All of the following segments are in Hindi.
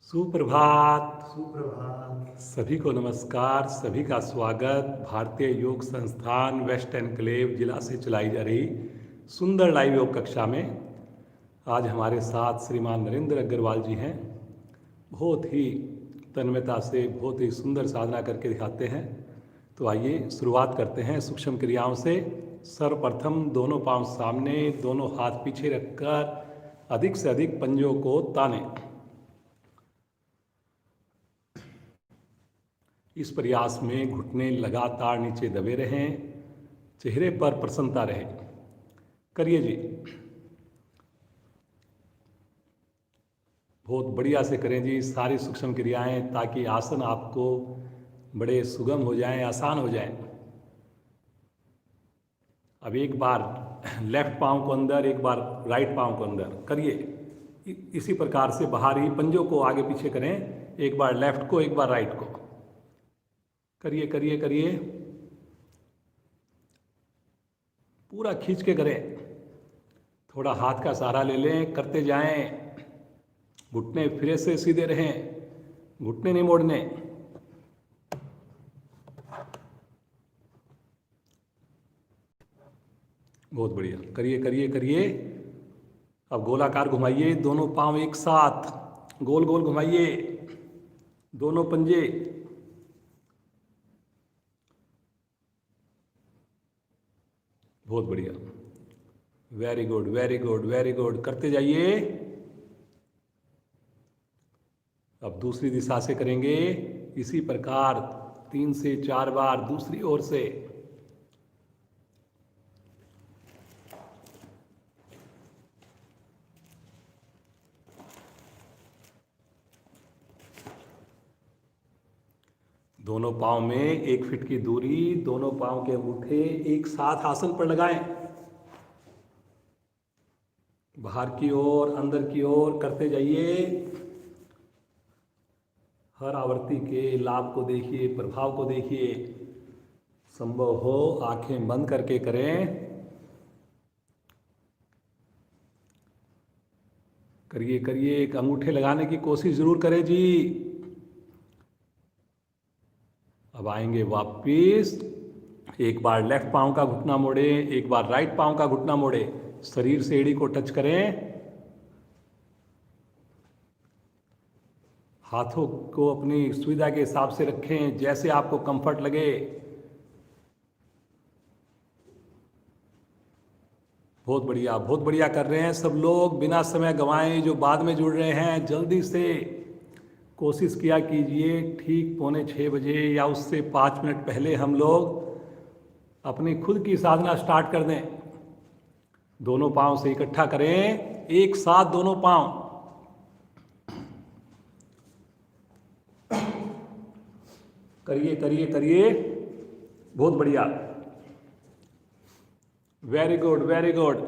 सुप्रभात। सुप्रभात। सभी को नमस्कार, सभी का स्वागत। भारतीय योग संस्थान वेस्ट एनक्लेव जिला से चलाई जा रही सुंदर लाइव योग कक्षा में आज हमारे साथ श्रीमान नरेंद्र अग्रवाल जी हैं। बहुत ही तन्मयता से बहुत ही सुंदर साधना करके दिखाते हैं। तो आइए शुरुआत करते हैं सूक्ष्म क्रियाओं से। सर्वप्रथम दोनों पांव सामने, दोनों हाथ पीछे रखकर अधिक से अधिक पंजों को ताने। इस प्रयास में घुटने लगातार नीचे दबे रहें, चेहरे पर प्रसन्नता रहे। करिए जी, बहुत बढ़िया से करें जी सारी सूक्ष्म क्रियाएं, ताकि आसन आपको बड़े सुगम हो जाएं, आसान हो जाएं। अब एक बार लेफ्ट पांव को अंदर, एक बार राइट पांव को अंदर करिए। इसी प्रकार से बाहरी पंजों को आगे पीछे करें, एक बार लेफ्ट को, एक बार राइट को। करिए करिए करिए, पूरा खींच के करें। थोड़ा हाथ का सहारा ले लें, करते जाएं। घुटने फिर से सीधे रहें, घुटने नहीं मोड़ने। बहुत बढ़िया, करिए करिए करिए। अब गोलाकार घुमाइए, दोनों पांव एक साथ गोल गोल घुमाइए, दोनों पंजे। बहुत बढ़िया, very good very good very good, करते जाइए। अब दूसरी दिशा से करेंगे इसी प्रकार 3 से 4 बार दूसरी ओर से। दोनों पांव में 1 फीट की दूरी, दोनों पांव के अंगूठे एक साथ आसन पर लगाएं। बाहर की ओर, अंदर की ओर करते जाइए। हर आवृत्ति के लाभ को देखिए, प्रभाव को देखिए। संभव हो आंखें बंद करके करें। करिए करिए, एक अंगूठे लगाने की कोशिश जरूर करें जी। अब आएंगे वापिस। एक बार लेफ्ट पांव का घुटना मोड़े, एक बार राइट पांव का घुटना मोड़े। शरीर से एड़ी को टच करें। हाथों को अपनी सुविधा के हिसाब से रखें, जैसे आपको कंफर्ट लगे। बहुत बढ़िया कर रहे हैं सब लोग। बिना समय गंवाए जो बाद में जुड़ रहे हैं, जल्दी से कोशिश किया कीजिए। ठीक 5:45 बजे या उससे 5 मिनट पहले हम लोग अपनी खुद की साधना स्टार्ट कर दें। दोनों पांव से इकट्ठा करें, एक साथ दोनों पांव। करिए करिए करिए, बहुत बढ़िया, वेरी गुड वेरी गुड।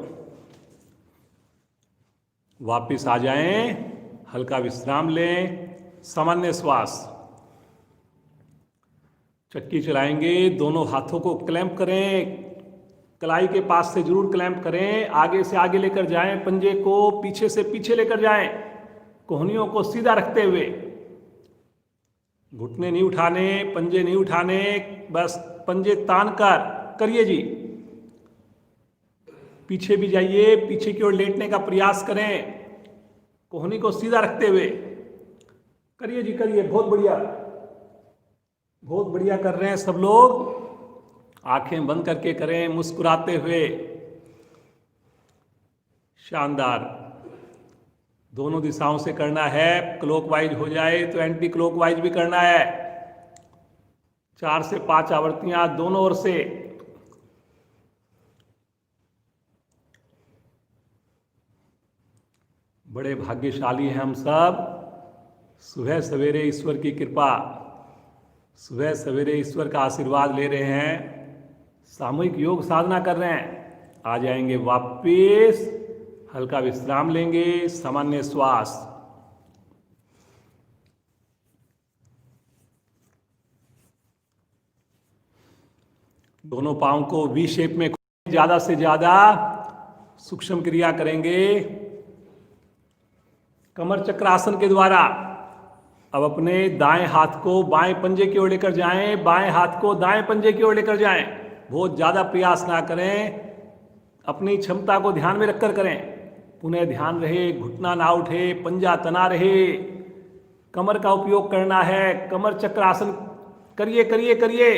वापिस आ जाएं, हल्का विश्राम लें, सामान्य श्वास। चक्की चलाएंगे, दोनों हाथों को क्लैंप करें, कलाई के पास से जरूर क्लैंप करें। आगे से आगे लेकर जाएं, पंजे को पीछे से पीछे लेकर जाएं, कोहनियों को सीधा रखते हुए। घुटने नहीं उठाने, पंजे नहीं उठाने, बस पंजे तान कर करिए जी। पीछे भी जाइए, पीछे की ओर लेटने का प्रयास करें, कोहनी को सीधा रखते हुए। करिए जी करिए, बहुत बढ़िया कर रहे हैं सब लोग। आंखें बंद करके करें, मुस्कुराते हुए। शानदार। दोनों दिशाओं से करना है। क्लॉकवाइज हो जाए तो एंटी क्लॉकवाइज भी करना है। 4 से 5 आवृत्तियां दोनों ओर से। बड़े भाग्यशाली हैं हम सब। सुबह सवेरे ईश्वर की कृपा, सुबह सवेरे ईश्वर का आशीर्वाद ले रहे हैं, सामूहिक योग साधना कर रहे हैं। आ जाएंगे वापिस, हल्का विश्राम लेंगे, सामान्य श्वास। दोनों पांव को वी शेप में ज्यादा से ज्यादा सूक्ष्म क्रिया करेंगे। कमर चक्रासन के द्वारा अब अपने दाएं हाथ को बाएं पंजे की ओर लेकर जाएं, बाएं हाथ को दाएं पंजे की ओर लेकर जाएं। बहुत ज़्यादा प्रयास ना करें, अपनी क्षमता को ध्यान में रखकर करें। पुनः ध्यान रहे, घुटना ना उठे, पंजा तना रहे, कमर का उपयोग करना है। कमर चक्रासन करिए करिए करिए।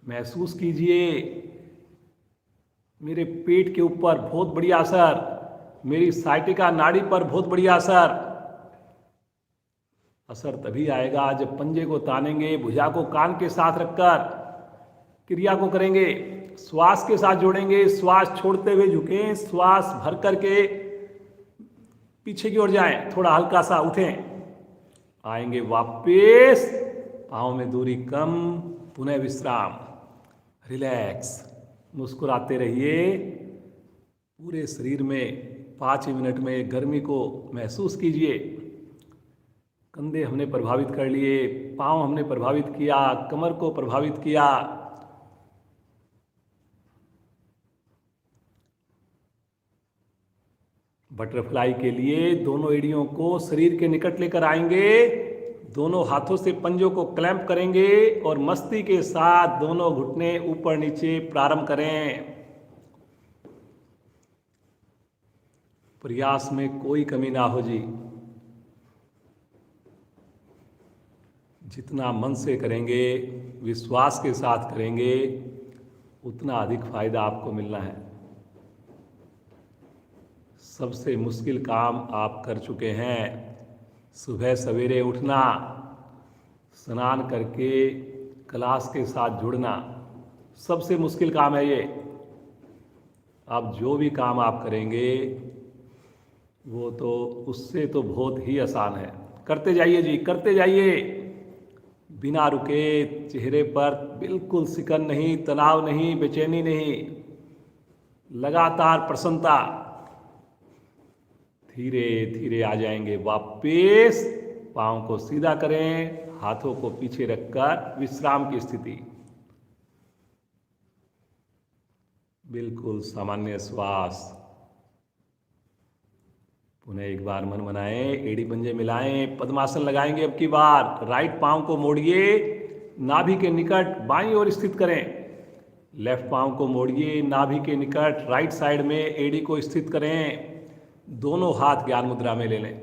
महसूस कीजिए मेरे पेट के ऊपर बहुत बढ़िया असर, मेरी साइटिका नाड़ी पर बहुत बढ़िया असर। असर तभी आएगा जब पंजे को तानेंगे, भुजा को कान के साथ रखकर क्रिया को करेंगे। श्वास के साथ जोड़ेंगे, श्वास छोड़ते हुए झुकें, श्वास भर करके पीछे की ओर जाएं, थोड़ा हल्का सा उठें, आएंगे वापस, पाँव में दूरी कम, पुनः विश्राम, रिलैक्स। मुस्कुराते रहिए, पूरे शरीर में 5 मिनट में गर्मी को महसूस कीजिए। कंधे हमने प्रभावित कर लिए, पाँव हमने प्रभावित किया, कमर को प्रभावित किया। बटरफ्लाई के लिए दोनों एड़ियों को शरीर के निकट लेकर आएंगे, दोनों हाथों से पंजों को क्लैंप करेंगे और मस्ती के साथ दोनों घुटने ऊपर नीचे प्रारंभ करें। प्रयास में कोई कमी ना हो जी। जितना मन से करेंगे, विश्वास के साथ करेंगे, उतना अधिक फायदा आपको मिलना है। सबसे मुश्किल काम आप कर चुके हैं। सुबह सवेरे उठना, स्नान करके क्लास के साथ जुड़ना, सबसे मुश्किल काम है ये। अब जो भी काम आप करेंगे वो तो उससे तो बहुत ही आसान है। करते जाइए जी, करते जाइए, बिना रुके। चेहरे पर बिल्कुल सिकन नहीं, तनाव नहीं, बेचैनी नहीं, लगातार प्रसन्नता। धीरे धीरे आ जाएंगे वापस। पाँव को सीधा करें, हाथों को पीछे रखकर विश्राम की स्थिति। बिल्कुल सामान्य श्वास। पुनः एक बार मन बनाएं, एड़ी पंजे मिलाएं, पद्मासन लगाएंगे। अब की बार राइट पाँव को मोड़िए, नाभि के निकट बाईं ओर स्थित करें। लेफ्ट पाँव को मोड़िए, नाभि के निकट राइट साइड में एड़ी को स्थित करें। दोनों हाथ ज्ञान मुद्रा में ले लें,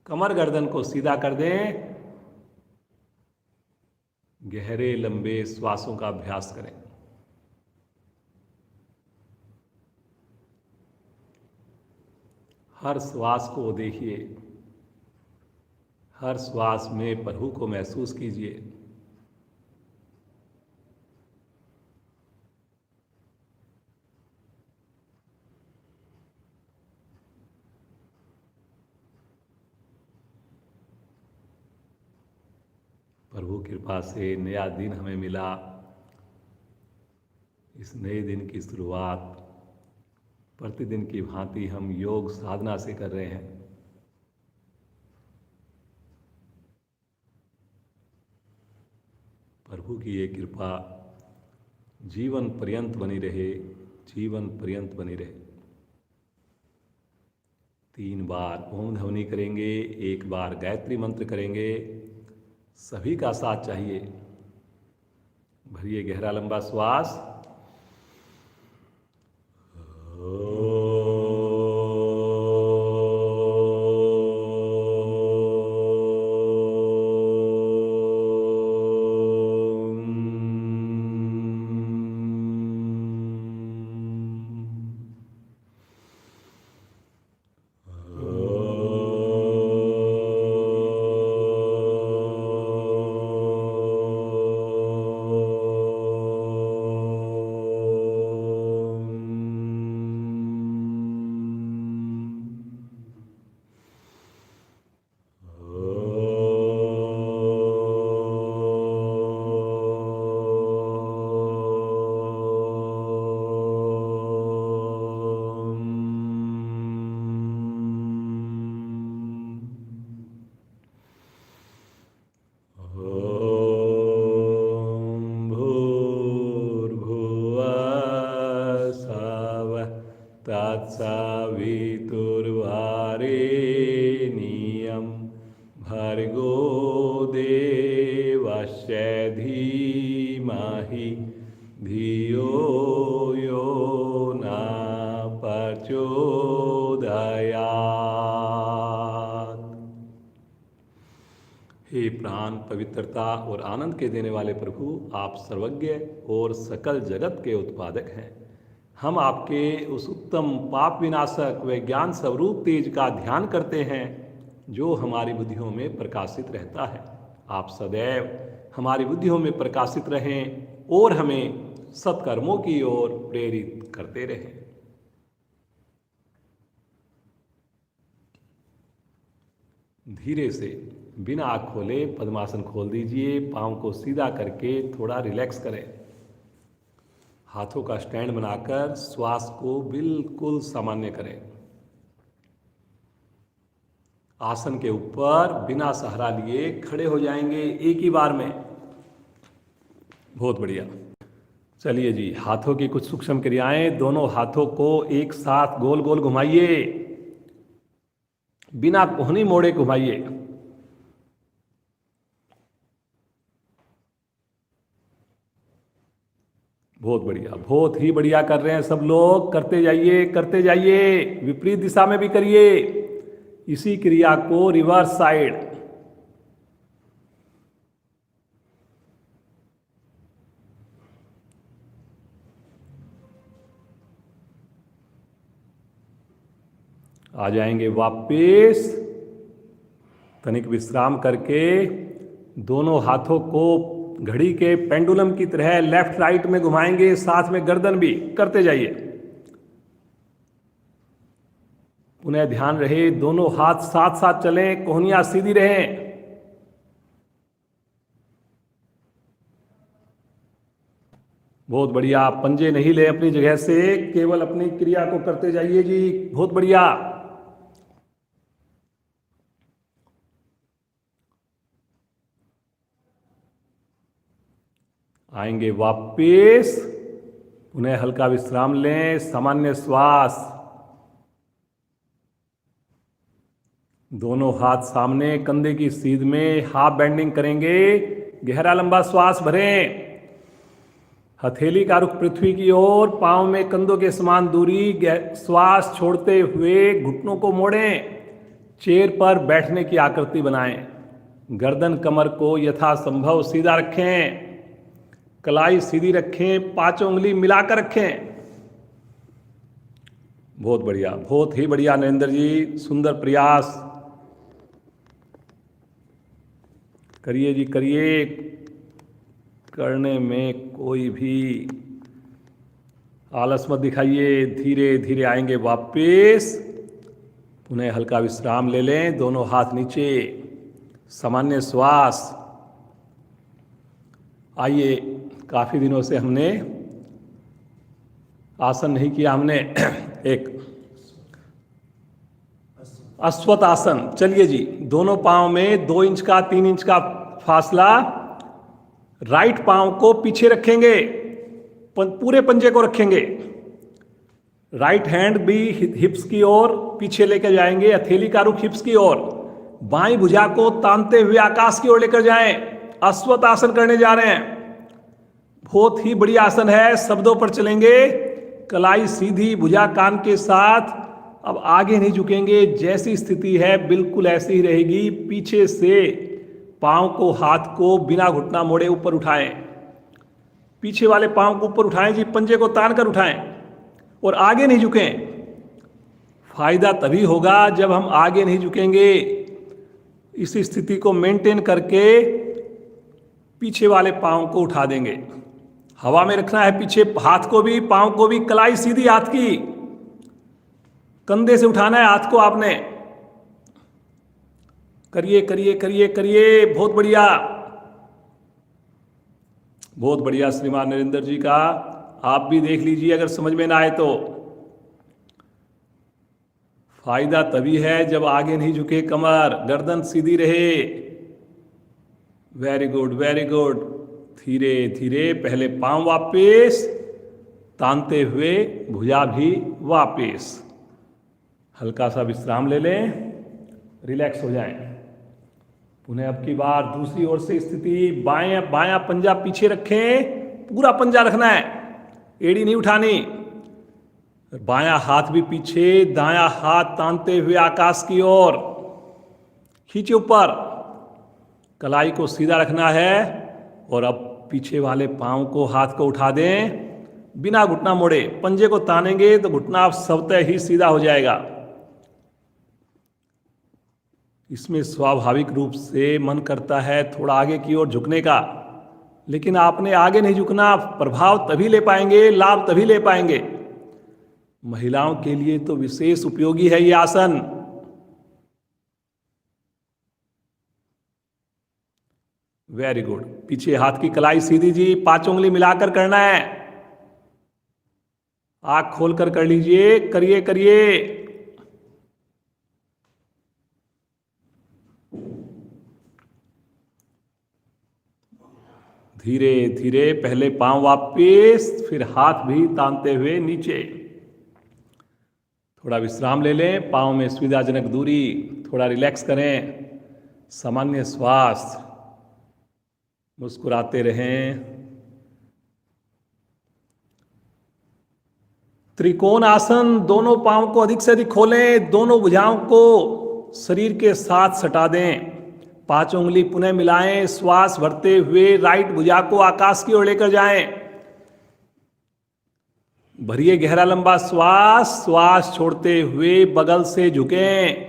कमर गर्दन को सीधा कर दें। गहरे लंबे श्वासों का अभ्यास करें। हर श्वास को देखिए, हर श्वास में प्रभु को महसूस कीजिए। प्रभु कृपा से नया दिन हमें मिला। इस नए दिन की शुरुआत प्रतिदिन की भांति हम योग साधना से कर रहे हैं। प्रभु की ये कृपा जीवन पर्यंत बनी रहे, जीवन पर्यंत बनी रहे। 3 बार ओम ध्वनि करेंगे, 1 बार गायत्री मंत्र करेंगे। सभी का साथ चाहिए। भरिए गहरा लंबा श्वास। तत्सवितुर्वरेण्यं पवित्रता और आनंद के देने वाले प्रभु, आप सर्वज्ञ और सकल जगत के उत्पादक हैं। हम आपके उस उत्तम पाप विनाशक व ज्ञान स्वरूप तेज का ध्यान करते हैं जो हमारी बुद्धियों में प्रकाशित रहता है। आप सदैव हमारी बुद्धियों में प्रकाशित रहें और हमें सत्कर्मों की ओर प्रेरित करते रहें। धीरे से बिना आँख खोले पद्मासन खोल दीजिए। पाँव को सीधा करके थोड़ा रिलैक्स करें। हाथों का स्टैंड बनाकर श्वास को बिल्कुल सामान्य करें। आसन के ऊपर बिना सहारा लिए खड़े हो जाएंगे एक ही बार में। बहुत बढ़िया। चलिए जी, हाथों की कुछ सूक्ष्म क्रियाएं। दोनों हाथों को एक साथ गोल गोल घुमाइए, बिना कोहनी मोड़े घुमाइए। बहुत बढ़िया, बहुत ही बढ़िया कर रहे हैं सब लोग। करते जाइए, करते जाइए। विपरीत दिशा में भी करिए इसी क्रिया को, रिवर्स साइड। आ जाएंगे वापस। तनिक विश्राम करके दोनों हाथों को घड़ी के पेंडुलम की तरह लेफ्ट राइट में घुमाएंगे, साथ में गर्दन भी। करते जाइए। पुनः ध्यान रहे दोनों हाथ साथ साथ चलें, कोहनियां सीधी रहें। बहुत बढ़िया। पंजे नहीं ले अपनी जगह से, केवल अपनी क्रिया को करते जाइए जी। बहुत बढ़िया। आएंगे वापस। पुनः हल्का विश्राम लें, सामान्य श्वास। दोनों हाथ सामने कंधे की सीध में, हाफ बेंडिंग करेंगे। गहरा लंबा श्वास भरें। हथेली का रुख पृथ्वी की ओर, पांव में कंधों के समान दूरी। श्वास छोड़ते हुए घुटनों को मोड़ें। चेयर पर बैठने की आकृति बनाएं। गर्दन कमर को यथासंभव सीधा रखें। कलाई सीधी रखें। पांचों उंगली मिलाकर रखें। बहुत बढ़िया, बहुत ही बढ़िया नरेंद्र जी, सुंदर प्रयास। करिए जी, करिए। करने में कोई भी आलस मत दिखाइए। धीरे धीरे आएंगे वापस। पुनः हल्का विश्राम ले लें। दोनों हाथ नीचे, सामान्य श्वास। आइए, काफी दिनों से हमने आसन नहीं किया। हमने एक अश्वत्थ आसन। चलिए जी, दोनों पांव में 2 इंच का 3 इंच का फासला। राइट पांव को पीछे रखेंगे, पूरे पंजे को रखेंगे। राइट हैंड भी हिप्स की ओर पीछे लेकर जाएंगे। हथेली का रुख हिप्स की ओर। बाईं भुजा को तानते हुए आकाश की ओर लेकर जाएं। अश्वत्थ आसन करने जा रहे हैं। बहुत ही बढ़िया आसन है। शब्दों पर चलेंगे। कलाई सीधी, भुजा कान के साथ। अब आगे नहीं झुकेंगे। जैसी स्थिति है बिल्कुल ऐसी ही रहेगी। पीछे से पांव को, हाथ को बिना घुटना मोड़े ऊपर उठाएं। पीछे वाले पांव को ऊपर उठाएं जी। पंजे को तान कर उठाएं और आगे नहीं झुकें। फायदा तभी होगा जब हम आगे नहीं झुकेंगे। इस स्थिति को मेंटेन करके पीछे वाले पांव को उठा देंगे। हवा में रखना है पीछे हाथ को भी, पांव को भी। कलाई सीधी हाथ की, कंधे से उठाना है हाथ को आपने। करिए करिए करिए करिए। बहुत बढ़िया, बहुत बढ़िया श्रीमान नरेंद्र जी का। आप भी देख लीजिए अगर समझ में ना आए तो। फायदा तभी है जब आगे नहीं झुके कमर, गर्दन सीधी रहे। Very good, very good. धीरे धीरे पहले पांव वापस, तानते हुए भुजा भी वापस। हल्का सा विश्राम ले लें, रिलैक्स हो जाएं। पुनः अब की बार दूसरी ओर से स्थिति। बायां पंजा पीछे रखें। पूरा पंजा रखना है, एड़ी नहीं उठानी। बायां हाथ भी पीछे, दायां हाथ तानते हुए आकाश की ओर खींचे ऊपर। कलाई को सीधा रखना है और अब पीछे वाले पांव को, हाथ को उठा दें बिना घुटना मोड़े। पंजे को तानेंगे तो घुटना स्वतः ही सीधा हो जाएगा। इसमें स्वाभाविक रूप से मन करता है थोड़ा आगे की ओर झुकने का, लेकिन आपने आगे नहीं झुकना। प्रभाव तभी ले पाएंगे, लाभ तभी ले पाएंगे। महिलाओं के लिए तो विशेष उपयोगी है ये आसन। Very good. पीछे हाथ की कलाई सीधी जी, 5 उंगली मिलाकर करना है। आंख खोलकर कर लीजिए, करिए करिए। धीरे धीरे पहले पांव वापिस, फिर हाथ भी तानते हुए नीचे। थोड़ा विश्राम ले लें, पांव में सुविधाजनक दूरी, थोड़ा रिलैक्स करें। सामान्य श्वास, मुस्कुराते रहें। त्रिकोण आसन, दोनों पांव को अधिक से अधिक खोलें, दोनों भुजाओं को शरीर के साथ सटा दें। 5 उंगली पुनः मिलाएं, श्वास भरते हुए राइट भुजा को आकाश की ओर लेकर जाएं। भरिए गहरा लंबा श्वास, श्वास छोड़ते हुए बगल से झुकें।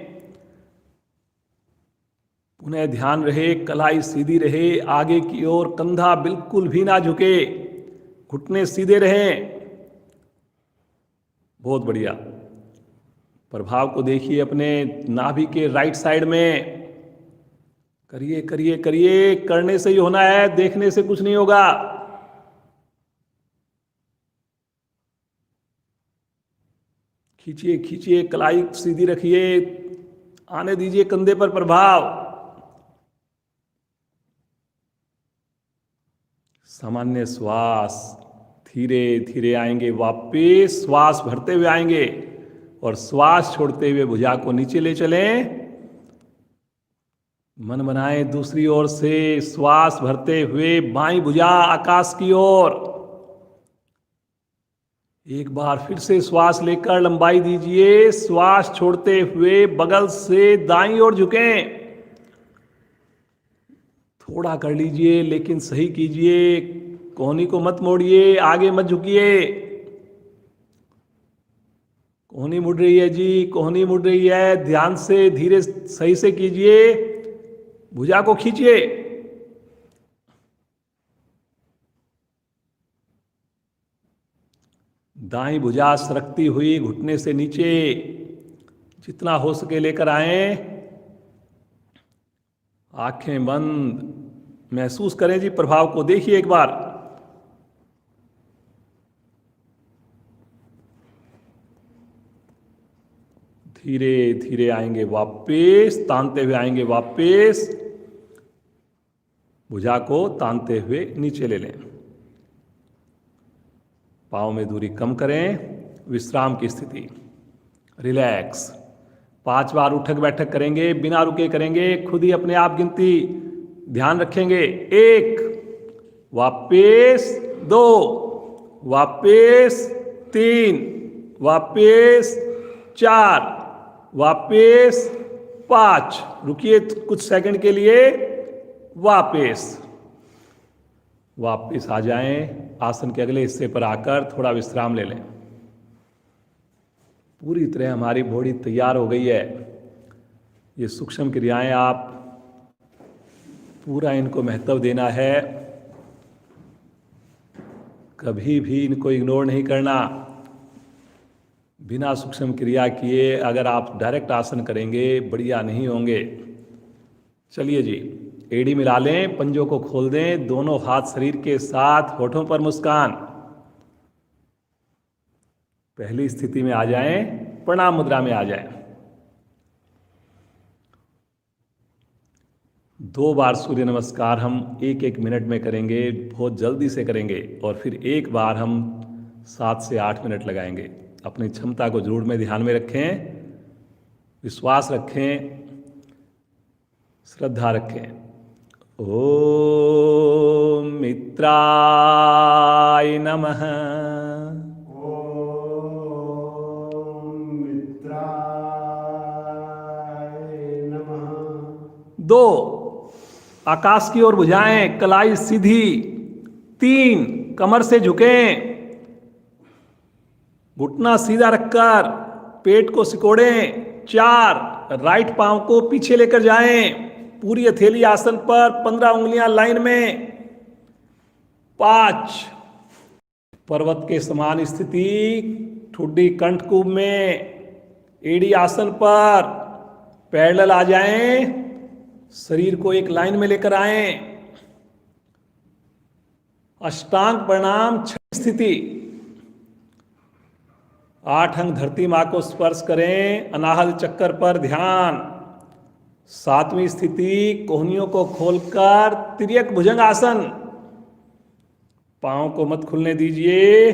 पुनः ध्यान रहे कलाई सीधी रहे, आगे की ओर कंधा बिल्कुल भी ना झुके, घुटने सीधे रहें। बहुत बढ़िया। प्रभाव को देखिए अपने नाभि के राइट साइड में। करिए करिए करिए, करने से ही होना है, देखने से कुछ नहीं होगा। खींचिए खींचिए, कलाई सीधी रखिए, आने दीजिए कंधे पर प्रभाव। सामान्य श्वास, धीरे धीरे आएंगे वापिस, श्वास भरते हुए आएंगे और श्वास छोड़ते हुए भुजा को नीचे ले चलें। मन बनाएं दूसरी ओर से, श्वास भरते हुए बाईं भुजा आकाश की ओर। एक बार फिर से श्वास लेकर लंबाई दीजिए, श्वास छोड़ते हुए बगल से दाईं ओर झुकें। थोड़ा कर लीजिए लेकिन सही कीजिए, कोहनी को मत मोड़िए, आगे मत झुकिए। कोहनी मुड़ रही है जी, कोहनी मुड़ रही है, ध्यान से धीरे सही से कीजिए, भुजा को खींचिए। दाईं भुजा सरकती हुई घुटने से नीचे, जितना हो सके लेकर आए। आंखें बंद, महसूस करें जी प्रभाव को, देखिए एक बार। धीरे धीरे आएंगे वापस, तानते हुए आएंगे वापस, भुजा को तानते हुए नीचे ले लें। पाँव में दूरी कम करें, विश्राम की स्थिति, रिलैक्स। 5 बार उठक बैठक करेंगे, बिना रुके करेंगे, खुद ही अपने आप गिनती ध्यान रखेंगे। 1, वापिस 2, वापिस 3, वापिस 4, वापिस 5। रुकिए कुछ सेकंड के लिए, वापिस आ जाएं। आसन के अगले हिस्से पर आकर थोड़ा विश्राम ले लें। पूरी तरह हमारी बॉडी तैयार हो गई है। ये सूक्ष्म क्रियाएं आप पूरा इनको महत्व देना है, कभी भी इनको इग्नोर नहीं करना। बिना सूक्ष्म क्रिया किए अगर आप डायरेक्ट आसन करेंगे बढ़िया नहीं होंगे। चलिए जी, एड़ी मिला लें, पंजों को खोल दें, दोनों हाथ शरीर के साथ, होठों पर मुस्कान। पहली स्थिति में आ जाएं, प्रणाम मुद्रा में आ जाएं। 2 बार सूर्य नमस्कार हम 1-1 मिनट में करेंगे, बहुत जल्दी से करेंगे, और फिर 1 बार हम 7 से 8 मिनट लगाएंगे। अपनी क्षमता को जरूर में ध्यान में रखें, विश्वास रखें, श्रद्धा रखें। ओम मित्राय नमः। ओम मित्राय नमः। 2, आकाश की ओर भुजाएं, कलाई सीधी। 3, कमर से झुकें, घुटना सीधा रखकर पेट को सिकोड़ें। 4, राइट पांव को पीछे लेकर जाएं, पूरी हथेली आसन पर, 15 उंगलियां लाइन में। 5, पर्वत के समान स्थिति, ठुड्डी कंठकूप में, एड़ी आसन पर, पैरेलल आ जाएं, शरीर को एक लाइन में लेकर आएं। अष्टांग प्रणाम, छठी स्थिति। 8 अंग धरती मां को स्पर्श करें, अनाहत चक्कर पर ध्यान। 7वीं स्थिति, कोहनियों को खोलकर तिर्यक भुजंग आसन, पांव को मत खुलने दीजिए।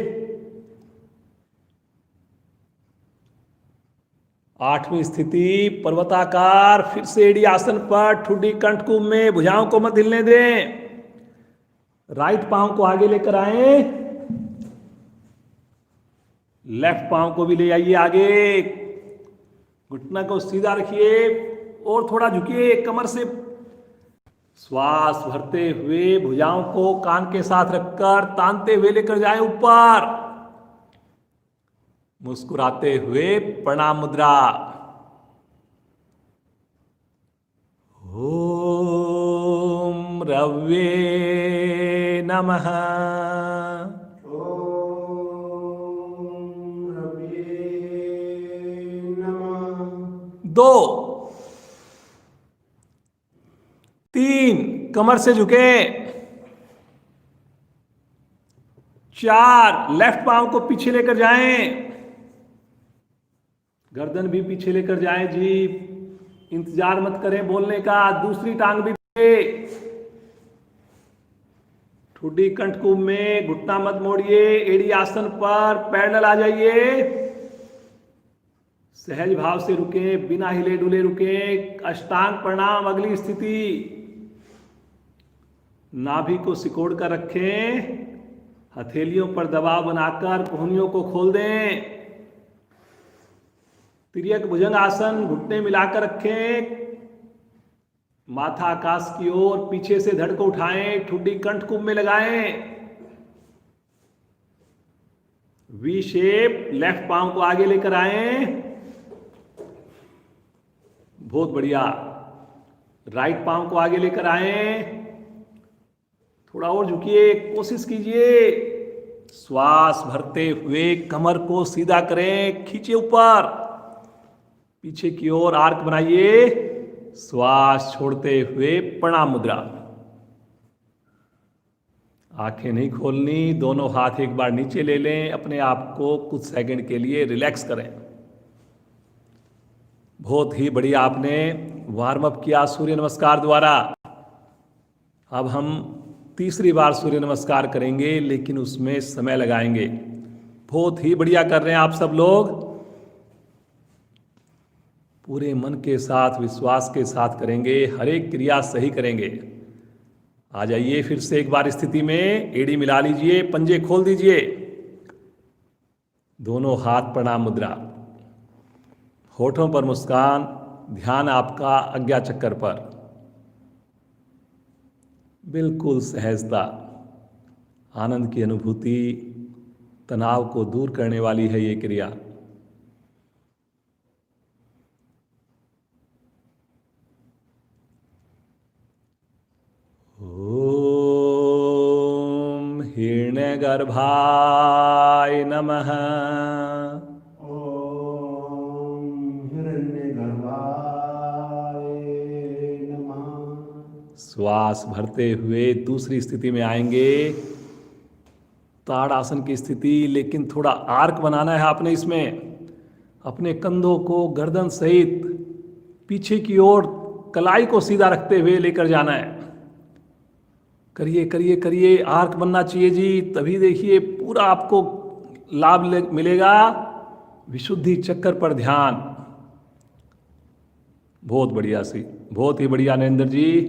8वीं स्थिति, पर्वताकार, फिर से एड़ी आसन पर, ठुड्डी कंठकूप में, भुजाओं को मत हिलने दें। राइट पांव को आगे लेकर आए, लेफ्ट पांव को भी ले आइए आगे, घुटना को सीधा रखिए और थोड़ा झुकिए कमर से। श्वास भरते हुए भुजाओं को कान के साथ रखकर तानते हुए लेकर जाएं ऊपर। मुस्कुराते हुए प्रणाम मुद्रा। ओम रव्ये नमः। ओम रव्ये नमः। 2, 3, कमर से झुके। 4, लेफ्ट पांव को पीछे लेकर जाएं, गर्दन भी पीछे लेकर जाएं जी, इंतजार मत करें बोलने का। दूसरी टांग भी ठुड्डी कंठकूप में, घुटना मत मोड़िए, एड़ी आसन पर, पैरेलल आ जाइए। सहज भाव से रुके, बिना हिले डुले रुके। अष्टांग प्रणाम, अगली स्थिति। नाभि को सिकोड़ कर रखें, हथेलियों पर दबाव बनाकर कोहनियों को खोल दें। तिर्यक भुजंग आसन, घुटने मिलाकर रखें, माथा आकाश की ओर, पीछे से धड़ को उठाएं, ठुड्डी कंठकूप में लगाएं। वी शेप, लेफ्ट पांव को आगे लेकर आएं, बहुत बढ़िया। राइट पांव को आगे लेकर आएं, थोड़ा और झुकिए, कोशिश कीजिए। श्वास भरते हुए कमर को सीधा करें, खींचिए ऊपर, पीछे की ओर आर्क बनाइए। श्वास छोड़ते हुए प्रणाम मुद्रा। आंखें नहीं खोलनी, दोनों हाथ एक बार नीचे ले लें, अपने आप को कुछ सेकंड के लिए रिलैक्स करें। बहुत ही बढ़िया आपने वार्म अप किया सूर्य नमस्कार द्वारा। अब हम तीसरी बार सूर्य नमस्कार करेंगे, लेकिन उसमें समय लगाएंगे। बहुत ही बढ़िया कर रहे हैं आप सब लोग, पूरे मन के साथ, विश्वास के साथ करेंगे, हर एक क्रिया सही करेंगे। आ जाइए फिर से एक बार स्थिति में, एड़ी मिला लीजिए, पंजे खोल दीजिए, दोनों हाथ प्रणाम मुद्रा, होठों पर मुस्कान, ध्यान आपका आज्ञा चक्कर पर, बिल्कुल सहजता, आनंद की अनुभूति, तनाव को दूर करने वाली है ये क्रिया। ओम हिरण्यगर्भाय नमः। ओम हिरण्यगर्भाय नमः। श्वास भरते हुए दूसरी स्थिति में आएंगे, ताड़ासन की स्थिति, लेकिन थोड़ा आर्क बनाना है आपने इसमें। अपने कंधों को गर्दन सहित पीछे की ओर कलाई को सीधा रखते हुए लेकर जाना है। करिए करिए करिए, आर्क बनना चाहिए जी, तभी देखिए पूरा आपको लाभ मिलेगा। विशुद्धि चक्कर पर ध्यान, बहुत बढ़िया सी, बहुत ही बढ़िया नरेंद्र जी।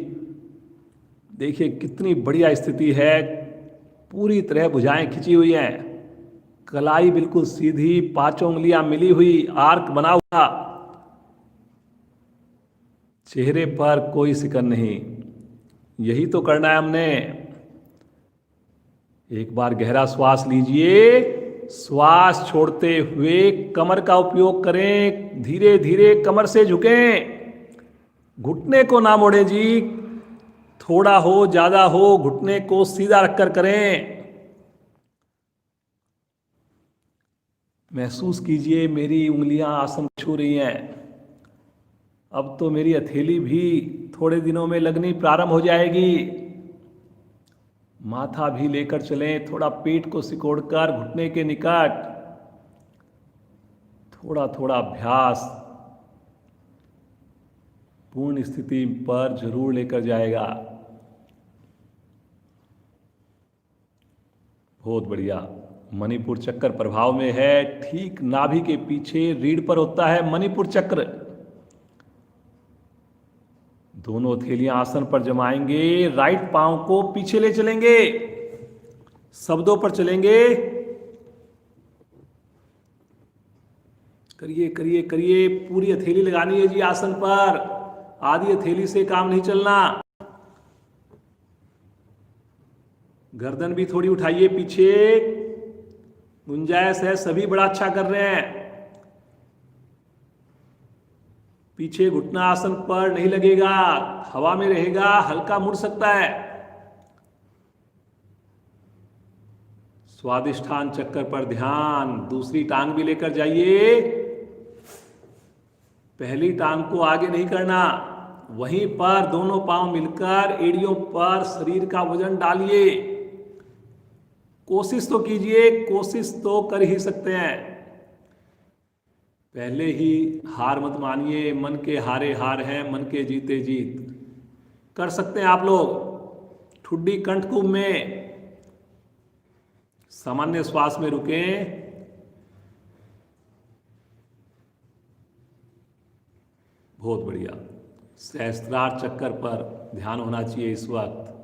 देखिए कितनी बढ़िया स्थिति है, पूरी तरह भुजाएं खिंची हुई हैं, कलाई बिल्कुल सीधी, पांचों उंगलियां मिली हुई, आर्क बना हुआ, चेहरे पर कोई सिकन नहीं। यही तो करना है हमने। एक बार गहरा श्वास लीजिए, श्वास छोड़ते हुए कमर का उपयोग करें, धीरे धीरे कमर से झुकें, घुटने को ना मोड़ें जी, थोड़ा हो ज्यादा हो घुटने को सीधा रखकर करें। महसूस कीजिए मेरी उंगलियां आसन छू रही हैं। अब तो मेरी हथेली भी थोड़े दिनों में लगनी प्रारंभ हो जाएगी। माथा भी लेकर चलें, थोड़ा पेट को सिकोड़कर घुटने के निकट। थोड़ा थोड़ा अभ्यास पूर्ण स्थिति पर जरूर लेकर जाएगा। बहुत बढ़िया। मणिपुर चक्र प्रभाव में है। ठीक नाभि के पीछे रीढ़ पर होता है मणिपुर चक्र। दोनों हथेलियां आसन पर जमाएंगे, राइट पांव को पीछे ले चलेंगे, शब्दों पर चलेंगे। करिए करिए करिए, पूरी हथेली लगानी है जी आसन पर, आधी हथेली से काम नहीं चलना। गर्दन भी थोड़ी उठाइए पीछे, गुंजाइश है, सभी बड़ा अच्छा कर रहे हैं। पीछे घुटना आसन पर नहीं लगेगा, हवा में रहेगा, हल्का मुड़ सकता है। स्वादिष्ठान चक्कर पर ध्यान। दूसरी टांग भी लेकर जाइए। पहली टांग को आगे नहीं करना, वहीं पर दोनों पांव मिलकर एड़ियों पर शरीर का वजन डालिए। कोशिश तो कीजिए, कोशिश तो कर ही सकते हैं। पहले ही हार मत मानिए, मन के हारे हार हैं, मन के जीते जीत। कर सकते हैं आप लोग। ठुड्डी कंठ कुंभ में सामान्य श्वास में रुकें। बहुत बढ़िया। सहस्त्रार चक्कर पर ध्यान होना चाहिए इस वक्त।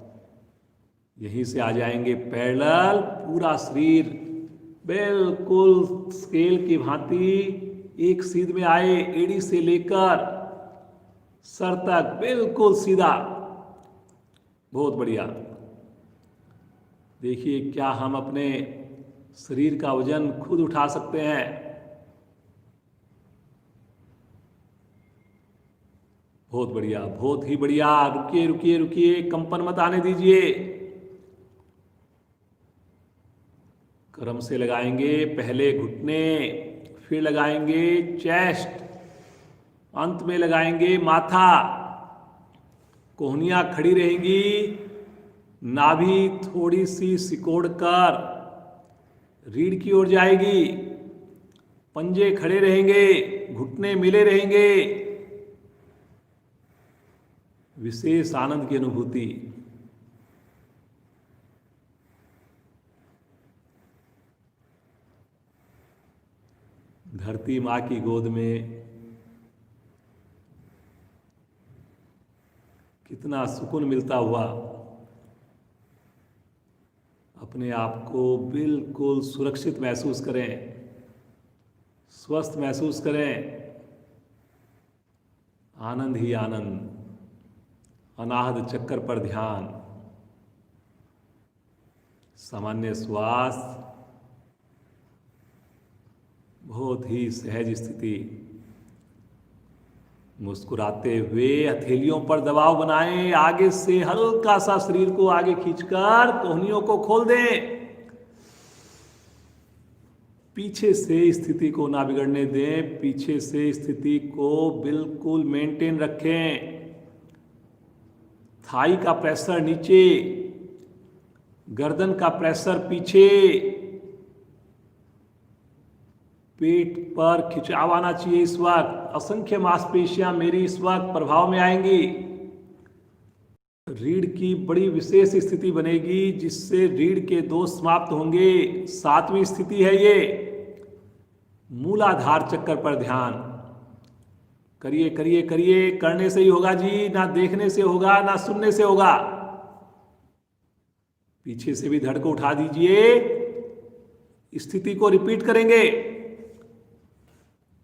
यहीं से आ जाएंगे पैरेलल, पूरा शरीर बिल्कुल स्केल की भांति एक सीध में आए, एड़ी से लेकर सर तक बिल्कुल सीधा। बहुत बढ़िया। देखिए क्या हम अपने शरीर का वजन खुद उठा सकते हैं। बहुत बढ़िया, बहुत ही बढ़िया। रुकिए रुकिए रुकिए, कंपन मत आने दीजिए। क्रम से लगाएंगे, पहले घुटने, फिर लगाएंगे चेस्ट, अंत में लगाएंगे माथा। कोहनियां खड़ी रहेंगी, नाभि थोड़ी सी सिकोड़कर रीढ़ की ओर जाएगी, पंजे खड़े रहेंगे, घुटने मिले रहेंगे। विशेष आनंद की अनुभूति। धरती माँ की गोद में कितना सुकून मिलता हुआ अपने आप को बिल्कुल सुरक्षित महसूस करें, स्वस्थ महसूस करें। आनंद ही आनंद। अनाहत चक्कर पर ध्यान। सामान्य श्वास, बहुत ही सहज स्थिति। मुस्कुराते हुए हथेलियों पर दबाव बनाएं, आगे से हल्का सा शरीर को आगे खींचकर कोहनियों को खोल दें। पीछे से स्थिति को ना बिगड़ने दें, पीछे से स्थिति को बिल्कुल मेंटेन रखें। थाई का प्रेशर नीचे, गर्दन का प्रेशर पीछे, पेट पर खिंचाव आना चाहिए। इस वक्त असंख्य मांसपेशियां मेरी इस वक्त प्रभाव में आएंगी। रीढ़ की बड़ी विशेष स्थिति बनेगी जिससे रीढ़ के दोष समाप्त होंगे। 7वीं स्थिति है ये। मूलाधार चक्कर पर ध्यान। करिए करिए करिए, करने से ही होगा जी, ना देखने से होगा ना सुनने से होगा। पीछे से भी धड़ को उठा दीजिए। स्थिति को रिपीट करेंगे।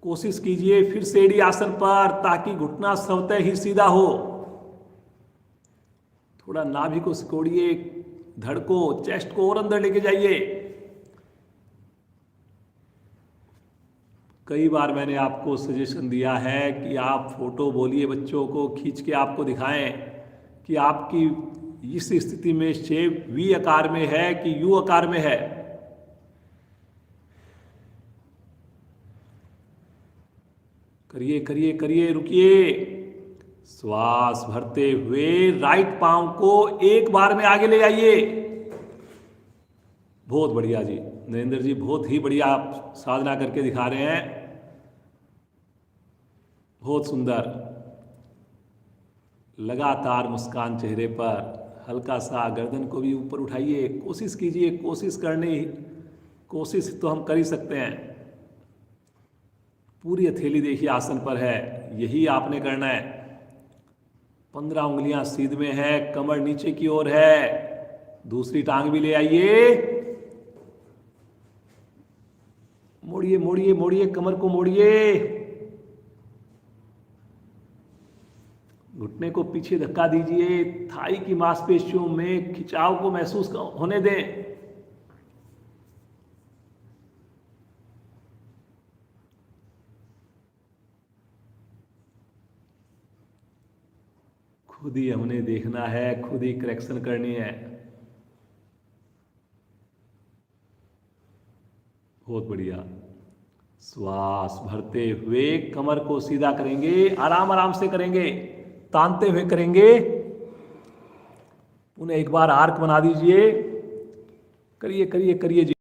कोशिश कीजिए फिर से एड़ी आसन पर, ताकि घुटना स्वतः ही सीधा हो। थोड़ा नाभि को सिकोड़िए, धड़ को, चेस्ट को और अंदर लेके जाइए। कई बार मैंने आपको सजेशन दिया है कि आप फोटो बोलिए, बच्चों को खींच के आपको दिखाएं कि आपकी इस स्थिति में शेप वी आकार में है कि यू आकार में है। करिए करिए करिए, रुकिए। श्वास भरते हुए राइट पांव को एक बार में आगे ले आइए। बहुत बढ़िया जी नरेंद्र जी, बहुत ही बढ़िया आप साधना करके दिखा रहे हैं, बहुत सुंदर। लगातार मुस्कान चेहरे पर, हल्का सा गर्दन को भी ऊपर उठाइए, कोशिश कीजिए, कोशिश तो हम कर ही सकते हैं। पूरी हथेली देखिए आसन पर है, यही आपने करना है। 15 उंगलियां सीध में है, कमर नीचे की ओर है, दूसरी टांग भी ले आइए। मोड़िए मोड़िए मोड़िए, कमर को मोड़िए, घुटने को पीछे धक्का दीजिए, थाई की मांसपेशियों में खिंचाव को महसूस होने दें। खुद ही हमने देखना है, खुद ही करेक्शन करनी है। बहुत बढ़िया। श्वास भरते हुए कमर को सीधा करेंगे, आराम आराम से करेंगे, तानते हुए करेंगे। उन्हें एक बार आर्क बना दीजिए। करिए करिए करिए जी।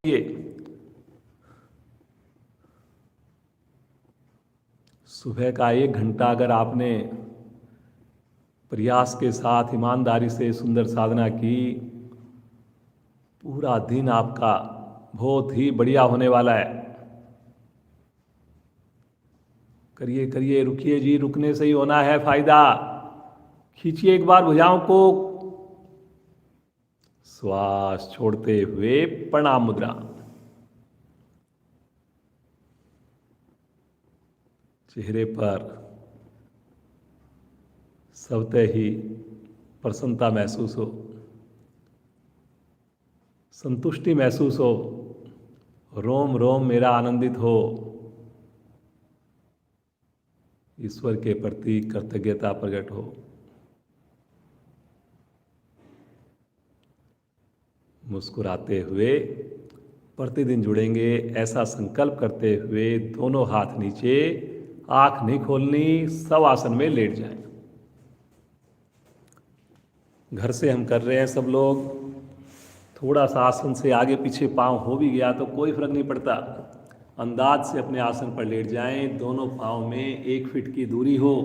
सुबह का 1 घंटा अगर आपने प्रयास के साथ ईमानदारी से सुंदर साधना की, पूरा दिन आपका बहुत ही बढ़िया होने वाला है। करिए करिए, रुकिए जी, रुकने से ही होना है फायदा। खींचिए एक बार भुजाओं को, श्वास छोड़ते हुए प्रणाम मुद्रा। चेहरे पर स्वतः ही प्रसन्नता महसूस हो, संतुष्टि महसूस हो, रोम रोम मेरा आनंदित हो, ईश्वर के प्रति कृतज्ञता प्रकट हो। मुस्कुराते हुए प्रतिदिन जुड़ेंगे, ऐसा संकल्प करते हुए दोनों हाथ नीचे, आंख नहीं खोलनी, सब आसन में लेट जाएं। घर से हम कर रहे हैं सब लोग, थोड़ा सा आसन से आगे पीछे पांव हो भी गया तो कोई फर्क नहीं पड़ता। अंदाज से अपने आसन पर लेट जाएं, दोनों पांव में 1 फीट की दूरी हो,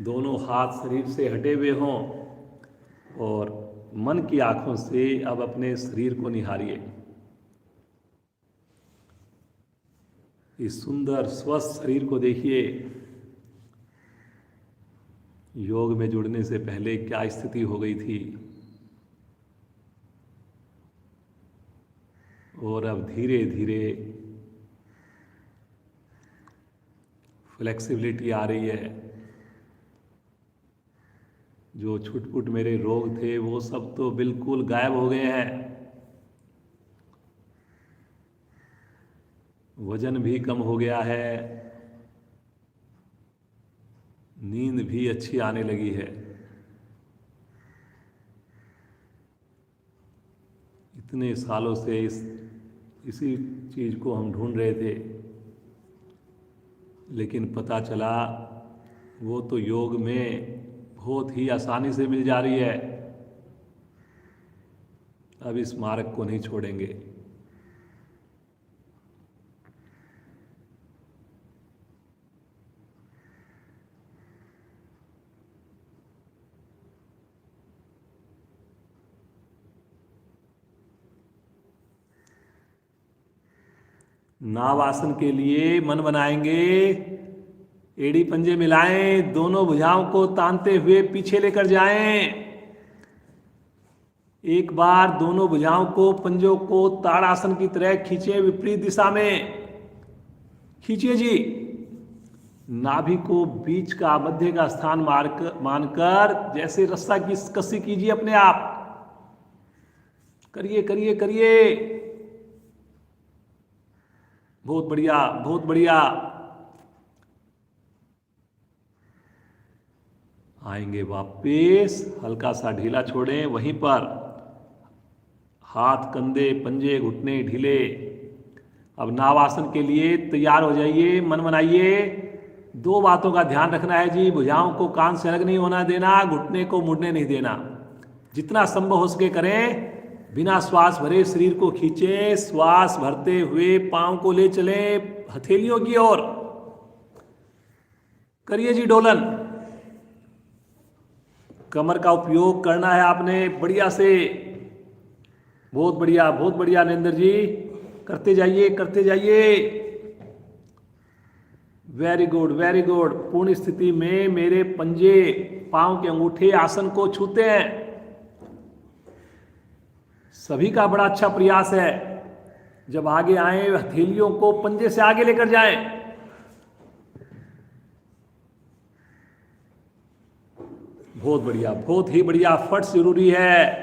दोनों हाथ शरीर से हटे हुए हों और मन की आंखों से अब अपने शरीर को निहारिए। इस सुंदर स्वस्थ शरीर को देखिए। योग में जुड़ने से पहले क्या स्थिति हो गई थी और अब धीरे धीरे फ्लेक्सिबिलिटी आ रही है। जो छुटपुट मेरे रोग थे वो सब तो बिल्कुल गायब हो गए हैं। वजन भी कम हो गया है, नींद भी अच्छी आने लगी है। इतने सालों से इसी चीज को हम ढूंढ रहे थे, लेकिन पता चला वो तो योग में बहुत ही आसानी से मिल जा रही है। अब इस मार्ग को नहीं छोड़ेंगे। नाव आसन के लिए मन बनाएंगे, एड़ी पंजे मिलाएं, दोनों भुजाओं को तानते हुए पीछे लेकर जाएं। एक बार दोनों भुजाओं को, पंजों को ताड़ासन की तरह खींचे, विपरीत दिशा में खींचिए जी। नाभि को बीच का मध्य का स्थान मानकर जैसे रस्सा की कसी कीजिए अपने आप। करिए करिए करिए। बहुत बढ़िया बहुत बढ़िया। आएंगे वापस, हल्का सा ढीला छोड़ें, वहीं पर हाथ कंधे पंजे घुटने ढीले। अब नावासन के लिए तैयार हो जाइए, मन बनाइए। दो बातों का ध्यान रखना है जी, भुजाओं को कान से अलग नहीं होना देना, घुटने को मुड़ने नहीं देना। जितना संभव हो सके करें। बिना श्वास भरे शरीर को खींचें, श्वास भरते हुए पांव को ले चलें हथेलियों की ओर। करिए जी डोलन। कमर का उपयोग करना है आपने बढ़िया से। बहुत बढ़िया नरेंद्र जी, करते जाइए करते जाइए। Very good very good. पूर्ण स्थिति में मेरे पंजे पांव के अंगूठे आसन को छूते हैं। सभी का बड़ा अच्छा प्रयास है। जब आगे आए हथेलियों को पंजे से आगे लेकर जाएं। बहुत बढ़िया बहुत ही बढ़िया। फट जरूरी है।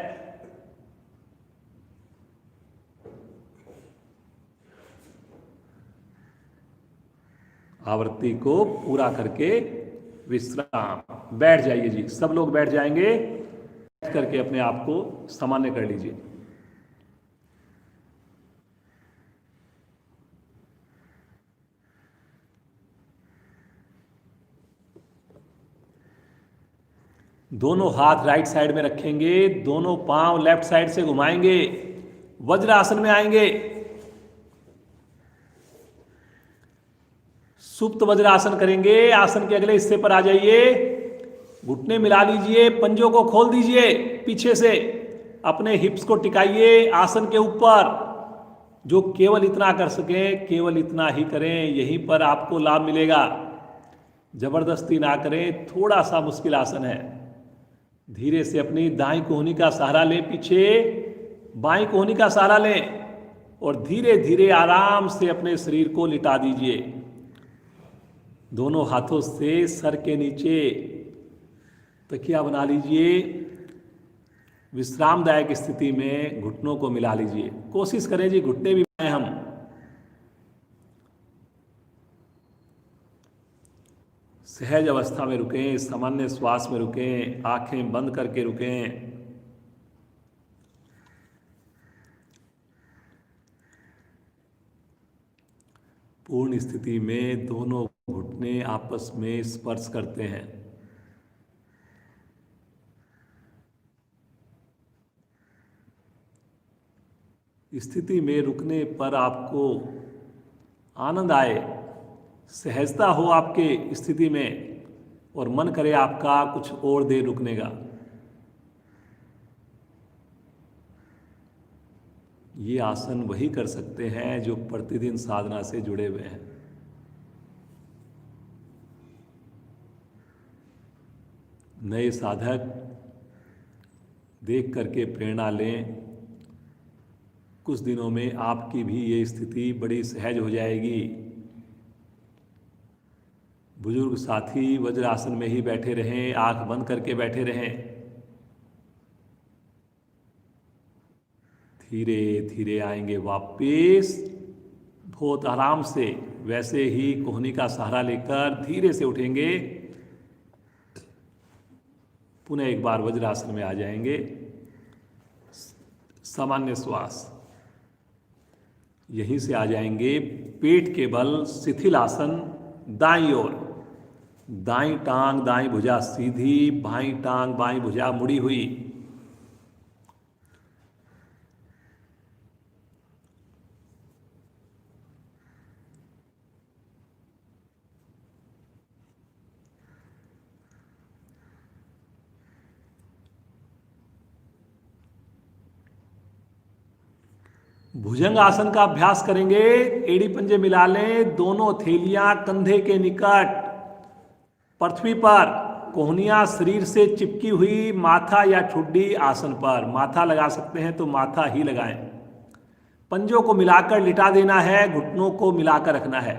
आवृत्ति को पूरा करके विश्राम। बैठ जाइए जी, सब लोग बैठ जाएंगे। बैठ करके अपने आप को सामान्य कर लीजिए। दोनों हाथ राइट साइड में रखेंगे, दोनों पांव लेफ्ट साइड से घुमाएंगे, वज्र आसन में आएंगे। सुप्त वज्र आसन करेंगे। आसन के अगले हिस्से पर आ जाइए, घुटने मिला लीजिए, पंजों को खोल दीजिए पीछे से, अपने हिप्स को टिकाइए आसन के ऊपर। जो केवल इतना कर सकें केवल इतना ही करें, यहीं पर आपको लाभ मिलेगा। जबरदस्ती ना करें, थोड़ा सा मुश्किल आसन है। धीरे से अपनी दाईं कोहनी का सहारा लें पीछे, बाईं कोहनी का सहारा लें और धीरे धीरे आराम से अपने शरीर को लिटा दीजिए। दोनों हाथों से सर के नीचे तकिया बना लीजिए। विश्रामदायक स्थिति में घुटनों को मिला लीजिए। कोशिश करें जी घुटने भी मिलाएं हम। सहज अवस्था में रुकें, सामान्य श्वास में रुकें, आंखें बंद करके रुकें। पूर्ण स्थिति में दोनों घुटने आपस में स्पर्श करते हैं। स्थिति में रुकने पर आपको आनंद आए, सहजता हो आपके स्थिति में और मन करे आपका कुछ और देर रुकने का। ये आसन वही कर सकते हैं जो प्रतिदिन साधना से जुड़े हुए हैं। नए साधक देख करके प्रेरणा लें। कुछ दिनों में आपकी भी ये स्थिति बड़ी सहज हो जाएगी। बुजुर्ग साथी वज्रासन में ही बैठे रहें, आंख बंद करके बैठे रहें। धीरे धीरे आएंगे वापस, बहुत आराम से, वैसे ही कोहनी का सहारा लेकर धीरे से उठेंगे। पुनः एक बार वज्रासन में आ जाएंगे। सामान्य श्वास, यहीं से आ जाएंगे पेट के बल शिथिल आसन। दाईं ओर, दाईं टांग दाईं भुजा सीधी, बाईं टांग बाईं भुजा मुड़ी हुई। भुजंग आसन का अभ्यास करेंगे। एड़ी पंजे मिला लें, दोनों थैलियां कंधे के निकट पृथ्वी पर, कोहनियां शरीर से चिपकी हुई, माथा या ठुड्डी आसन पर। माथा लगा सकते हैं तो माथा ही लगाएं। पंजों को मिलाकर लिटा देना है, घुटनों को मिलाकर रखना है।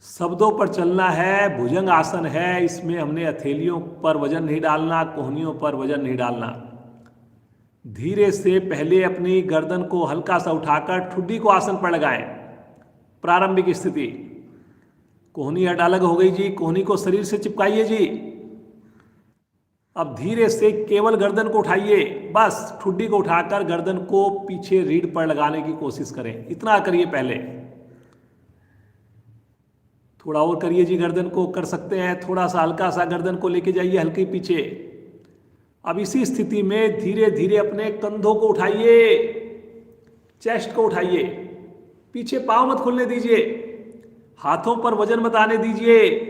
शब्दों पर चलना है। भुजंग आसन है, इसमें हमने हथेलियों पर वजन नहीं डालना, कोहनियों पर वजन नहीं डालना। धीरे से पहले अपनी गर्दन को हल्का सा उठाकर ठुड्डी को आसन पर लगाएं। प्रारंभिक स्थिति, कोहनी हट अलग हो गई जी, कोहनी को शरीर से चिपकाइए जी। अब धीरे से केवल गर्दन को उठाइए, बस ठुड्डी को उठाकर गर्दन को पीछे रीढ़ पर लगाने की कोशिश करें। इतना करिए पहले। थोड़ा और करिए जी, गर्दन को कर सकते हैं, थोड़ा सा हल्का सा गर्दन को लेके जाइए हल्के पीछे। अब इसी स्थिति में धीरे धीरे अपने कंधों को उठाइए, चेस्ट को उठाइए, पीछे पांव मत खुलने दीजिए, हाथों पर वजन मत आने दीजिए।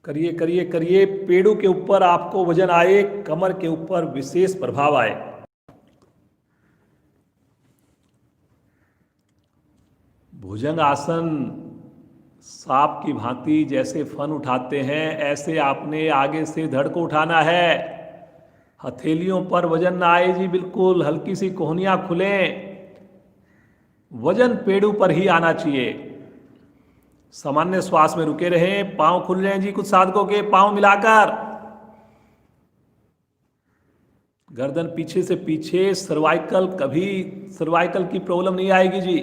करिए करिए करिए। पेड़ों के ऊपर आपको वजन आए, कमर के ऊपर विशेष प्रभाव आए। भुजंग आसन सांप की भांति जैसे फन उठाते हैं, ऐसे आपने आगे से धड़ को उठाना है। हथेलियों पर वजन ना आए जी, बिल्कुल हल्की सी कोहनियां खुलें, वजन पेड़ों पर ही आना चाहिए। सामान्य श्वास में रुके रहें। पांव खुल रहे हैं जी कुछ साधकों के, पांव मिलाकर, गर्दन पीछे से पीछे। सर्वाइकल, कभी सर्वाइकल की प्रॉब्लम नहीं आएगी जी।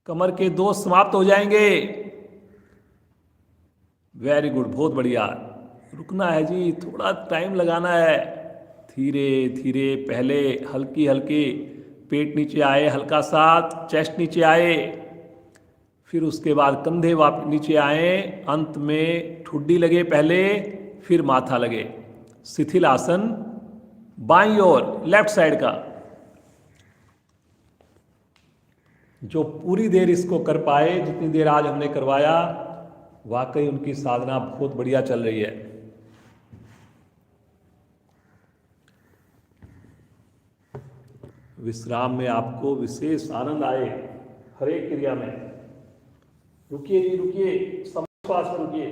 कमर के दोष समाप्त हो जाएंगे। वेरी गुड, बहुत बढ़िया। रुकना है जी, थोड़ा टाइम लगाना है। धीरे धीरे पहले हल्की हल्की पेट नीचे आए, हल्का सा चेस्ट नीचे आए, फिर उसके बाद कंधे वापस नीचे आए, अंत में ठुड्डी लगे पहले, फिर माथा लगे। शिथिल आसन बाईं ओर, लेफ्ट साइड का। जो पूरी देर इसको कर पाए, जितनी देर आज हमने करवाया, वाकई उनकी साधना बहुत बढ़िया चल रही है। विश्राम में आपको विशेष आनंद आए, हर एक क्रिया में। रुकिए जी, रुकिए, श्वास में रुकिए।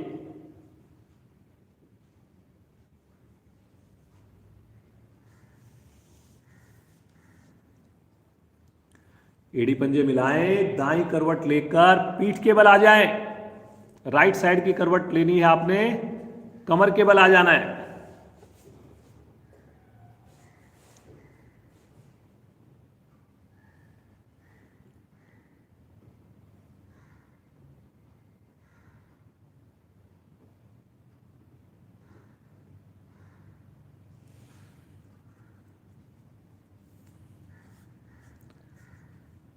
एड़ी पंजे मिलाएं, दाईं करवट लेकर पीठ के बल आ जाएं। राइट साइड की करवट लेनी है आपने, कमर के बल आ जाना है।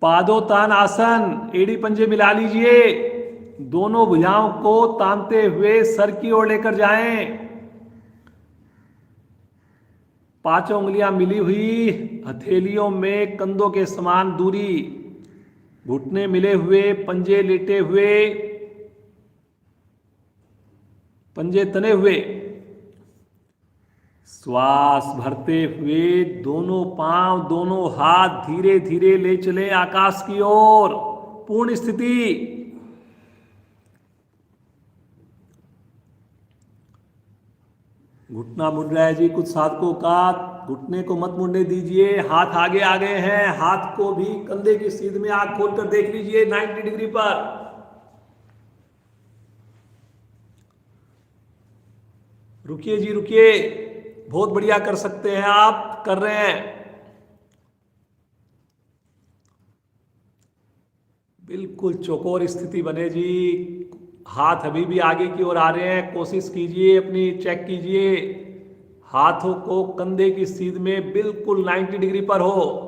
पादोत्तान आसन, एड़ी पंजे मिला लीजिए, दोनों भुजाओं को तानते हुए सर की ओर लेकर जाएं। पांचों उंगलियां मिली हुई, हथेलियों में कंधों के समान दूरी, घुटने मिले हुए, पंजे लेटे हुए, पंजे तने हुए। श्वास भरते हुए दोनों पांव, दोनों हाथ धीरे धीरे ले चले आकाश की ओर। पूर्ण स्थिति। घुटना मुड़ रहा है जी कुछ साधकों का, घुटने को मत मुड़ने दीजिए। हाथ आगे आ गए हैं, हाथ को भी कंधे की सीध में आंख खोलकर देख लीजिए 90 डिग्री पर। रुकिए जी, रुकिए, बहुत बढ़िया कर सकते हैं आप, कर रहे हैं। बिल्कुल चौकोर स्थिति बने जी। हाथ अभी भी आगे की ओर आ रहे हैं, कोशिश कीजिए, अपनी चेक कीजिए, हाथों को कंधे की सीध में बिल्कुल 90 डिग्री पर हो।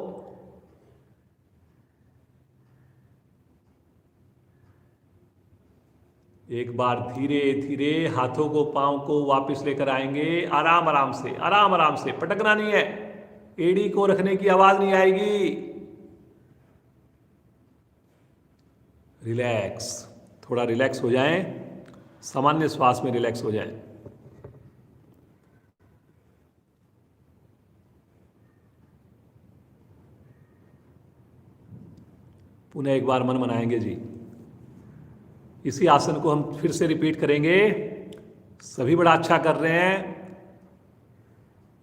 एक बार धीरे धीरे हाथों को, पांव को वापस लेकर आएंगे, आराम आराम से, आराम आराम से, पटकना नहीं है। एड़ी को रखने की आवाज नहीं आएगी। रिलैक्स, थोड़ा रिलैक्स हो जाएं, सामान्य श्वास में रिलैक्स हो जाएं। पुनः एक बार मन मनाएंगे जी। इसी आसन को हम फिर से रिपीट करेंगे। सभी बड़ा अच्छा कर रहे हैं।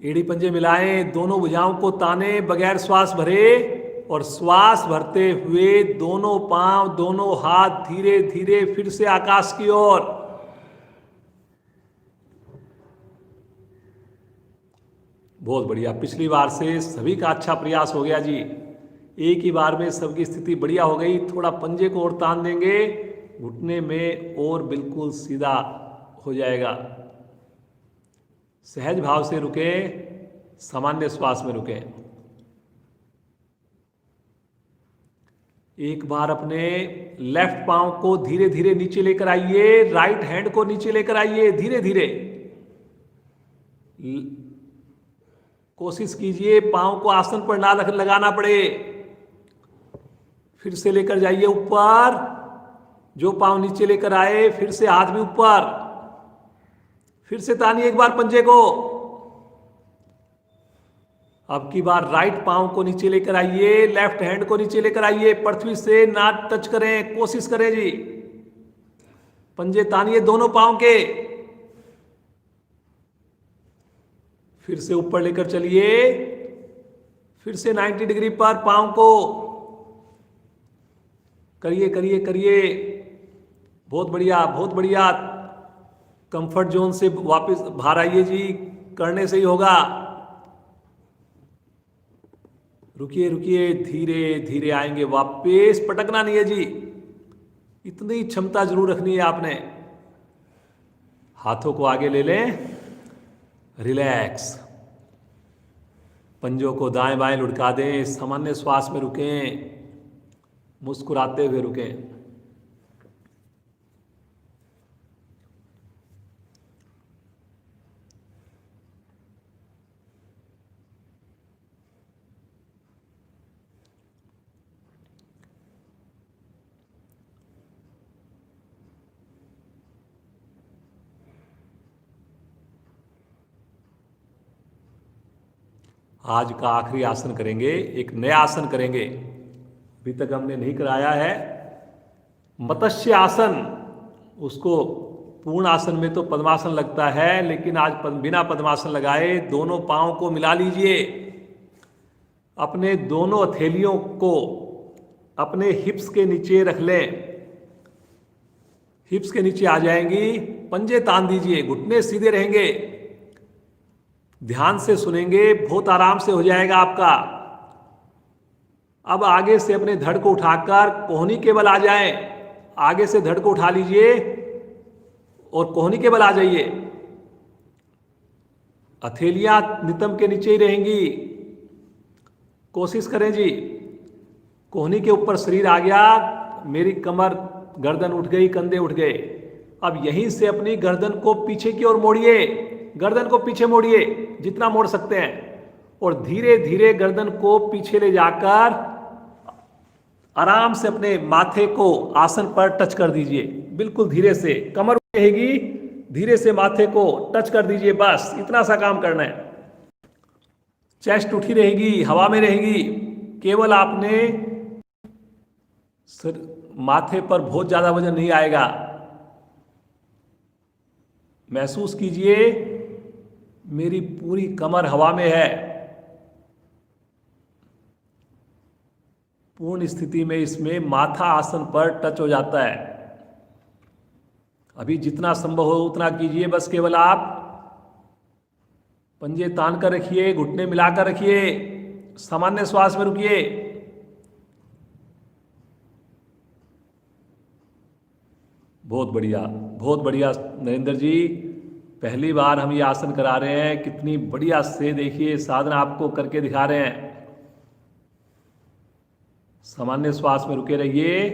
एड़ी पंजे मिलाएं, दोनों भुजाओं को ताने, बगैर श्वास भरे और श्वास भरते हुए दोनों पांव दोनों हाथ धीरे धीरे फिर से आकाश की ओर। बहुत बढ़िया, पिछली बार से सभी का अच्छा प्रयास हो गया जी। एक ही बार में सबकी स्थिति बढ़िया हो गई। थोड़ा पंजे को और तान देंगे, घुटने में और बिल्कुल सीधा हो जाएगा। सहज भाव से रुके, सामान्य श्वास में रुके। एक बार अपने लेफ्ट पांव को धीरे धीरे नीचे लेकर आइए, राइट हैंड को नीचे लेकर आइए धीरे धीरे। कोशिश कीजिए पांव को आसन पर ना लगाना पड़े। फिर से लेकर जाइए ऊपर। जो पांव नीचे लेकर आए फिर से हाथ भी ऊपर। फिर से तानिए एक बार पंजे को। अब की बार राइट पांव को नीचे लेकर आइए, लेफ्ट हैंड को नीचे लेकर आइए, पृथ्वी से ना टच करें, कोशिश करें जी। पंजे तानिए दोनों पांव के। फिर से ऊपर लेकर चलिए। फिर से 90 डिग्री पर पांव को करिए करिए करिए। बहुत बढ़िया बहुत बढ़िया। कंफर्ट जोन से वापस बाहर आइए जी, करने से ही होगा। रुकिए रुकिए, धीरे धीरे आएंगे वापस, पटकना नहीं है जी। इतनी क्षमता जरूर रखनी है आपने। हाथों को आगे ले लें, रिलैक्स। पंजों को दाएं बाएं लुढ़का दें, सामान्य श्वास में रुकें, मुस्कुराते हुए रुकें। आज का आखिरी आसन करेंगे, एक नया आसन करेंगे, अभी तक हमने नहीं कराया है। मत्स्य आसन। उसको पूर्ण आसन में तो पद्मासन लगता है, लेकिन आज बिना पद्मासन लगाए दोनों पांव को मिला लीजिए। अपने दोनों हथेलियों को अपने हिप्स के नीचे रख लें। हिप्स के नीचे आ जाएंगी। पंजे तान दीजिए, घुटने सीधे रहेंगे। ध्यान से सुनेंगे, बहुत आराम से हो जाएगा आपका। अब आगे से अपने धड़ को उठाकर कोहनी के बल आ जाएं। आगे से धड़ को उठा लीजिए और कोहनी के बल आ जाइए। हथेलियां नितंब के नीचे ही रहेंगी। कोशिश करें जी। कोहनी के ऊपर शरीर आ गया, मेरी कमर गर्दन उठ गई, कंधे उठ गए। अब यहीं से अपनी गर्दन को पीछे की ओर मोड़िए। गर्दन को पीछे मोड़िए जितना मोड़ सकते हैं, और धीरे धीरे गर्दन को पीछे ले जाकर आराम से अपने माथे को आसन पर टच कर दीजिए। बिल्कुल धीरे से, कमर रहेगी, धीरे से माथे को टच कर दीजिए। बस इतना सा काम करना है। चेस्ट उठी रहेगी, हवा में रहेगी। केवल आपने माथे पर बहुत ज्यादा वजन नहीं आएगा। महसूस कीजिए मेरी पूरी कमर हवा में है। पूर्ण स्थिति में इसमें माथा आसन पर टच हो जाता है। अभी जितना संभव हो उतना कीजिए। बस केवल आप पंजे तान कर रखिए, घुटने मिलाकर रखिए, सामान्य श्वास में रुकिए। बहुत बढ़िया बहुत बढ़िया नरेंद्र जी, पहली बार हम ये आसन करा रहे हैं। कितनी बढ़िया से देखिए साधना आपको करके दिखा रहे हैं। सामान्य श्वास में रुके रहिए।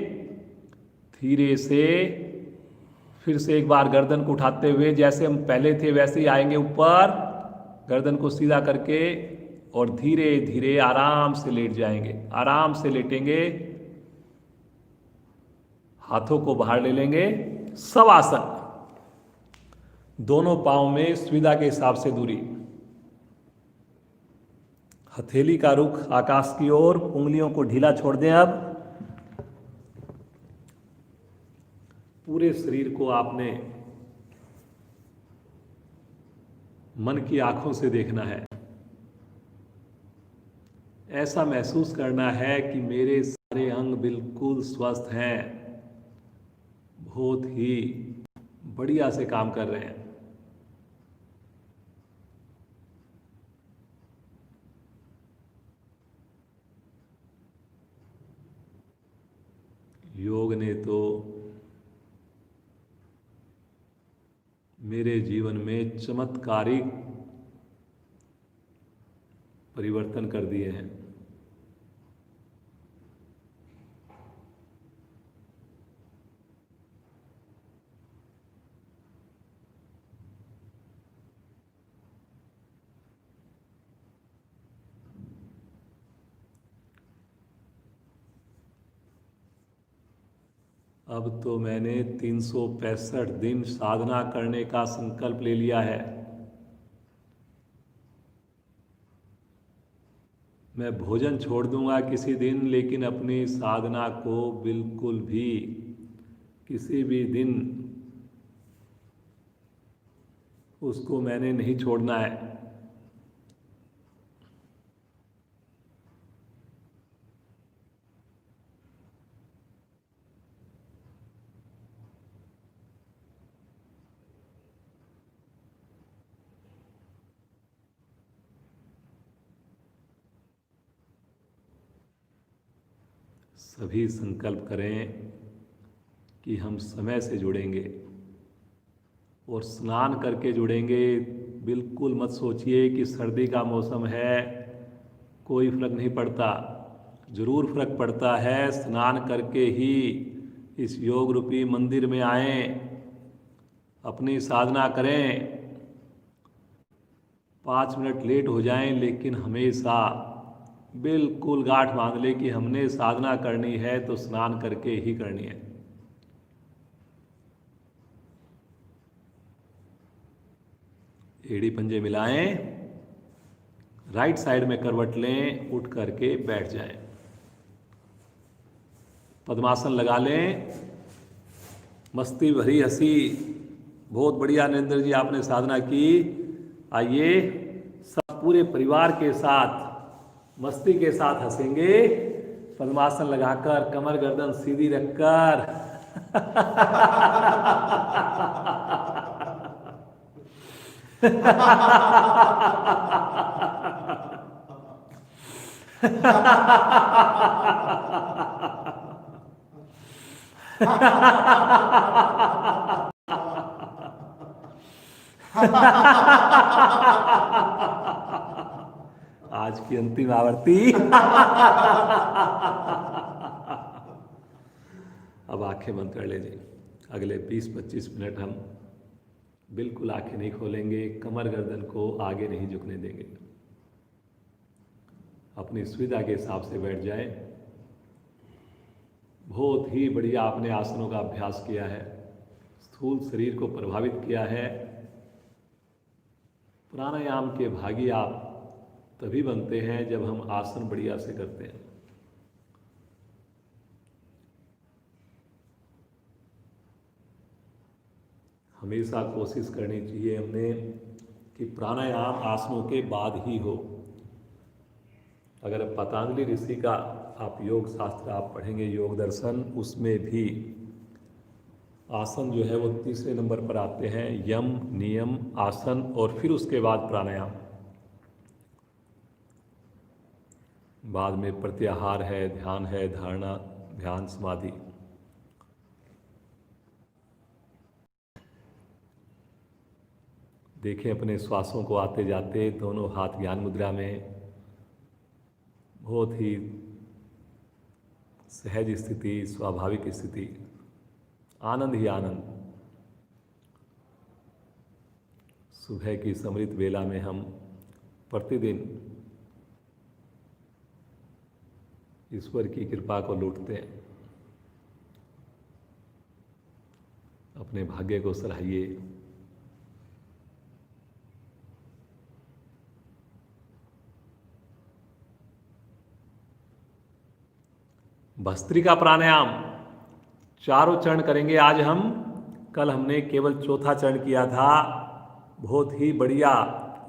धीरे से फिर से एक बार गर्दन को उठाते हुए, जैसे हम पहले थे वैसे ही आएंगे ऊपर, गर्दन को सीधा करके, और धीरे धीरे आराम से लेट जाएंगे। आराम से लेटेंगे, हाथों को बाहर ले लेंगे। सब आसन, दोनों पांव में सुविधा के हिसाब से दूरी। हथेली का रुख आकाश की ओर, उंगलियों को ढीला छोड़ दें। अब पूरे शरीर को आपने मन की आंखों से देखना है। ऐसा महसूस करना है कि मेरे सारे अंग बिल्कुल स्वस्थ हैं, बहुत ही बढ़िया से काम कर रहे हैं। योग ने तो मेरे जीवन में चमत्कारिक परिवर्तन कर दिए हैं। अब तो मैंने 365 दिन साधना करने का संकल्प ले लिया है। मैं भोजन छोड़ दूंगा किसी दिन, लेकिन अपनी साधना को बिल्कुल भी किसी भी दिन उसको मैंने नहीं छोड़ना है। सभी संकल्प करें कि हम समय से जुड़ेंगे और स्नान करके जुड़ेंगे। बिल्कुल मत सोचिए कि सर्दी का मौसम है, कोई फर्क नहीं पड़ता। जरूर फर्क पड़ता है। स्नान करके ही इस योग रूपी मंदिर में आएं, अपनी साधना करें। 5 मिनट लेट हो जाएं, लेकिन हमेशा बिल्कुल गांठ बांध ले कि हमने साधना करनी है तो स्नान करके ही करनी है। एड़ी पंजे मिलाएं, राइट साइड में करवट लें, उठ करके बैठ जाएं। पद्मासन लगा लें, मस्ती भरी हंसी। बहुत बढ़िया नरेंद्र जी, आपने साधना की। आइए सब पूरे परिवार के साथ मस्ती के साथ हंसेंगे, पद्मासन लगाकर, कमर गर्दन सीधी रखकर। आज की अंतिम आवर्ती। अब आंखें बंद कर लीजिए। अगले 20-25 मिनट हम बिल्कुल आंखें नहीं खोलेंगे, कमर गर्दन को आगे नहीं झुकने देंगे। अपनी सुविधा के हिसाब से बैठ जाएं। बहुत ही बढ़िया आपने आसनों का अभ्यास किया है, स्थूल शरीर को प्रभावित किया है। प्राणायाम के भागी आप तभी बनते हैं जब हम आसन बढ़िया से करते हैं। हमेशा कोशिश करनी चाहिए हमने कि प्राणायाम आसनों के बाद ही हो। अगर पतंजलि ऋषि का आप योग शास्त्र आप पढ़ेंगे, योग दर्शन, उसमें भी आसन जो है वो तीसरे नंबर पर आते हैं। यम, नियम, आसन और फिर उसके बाद प्राणायाम। बाद में प्रत्याहार है, ध्यान है, धारणा, ध्यान, समाधि। देखें अपने श्वासों को आते जाते, दोनों हाथ ज्ञान मुद्रा में, बहुत ही सहज स्थिति, स्वाभाविक स्थिति, आनंद ही आनंद। सुबह की समृद्ध वेला में हम प्रतिदिन ईश्वर की कृपा को लूटते हैं। अपने भाग्य को सराहिए। भस्त्रिका प्राणायाम 4 चरण करेंगे आज हम। कल हमने केवल चौथा चरण किया था। बहुत ही बढ़िया।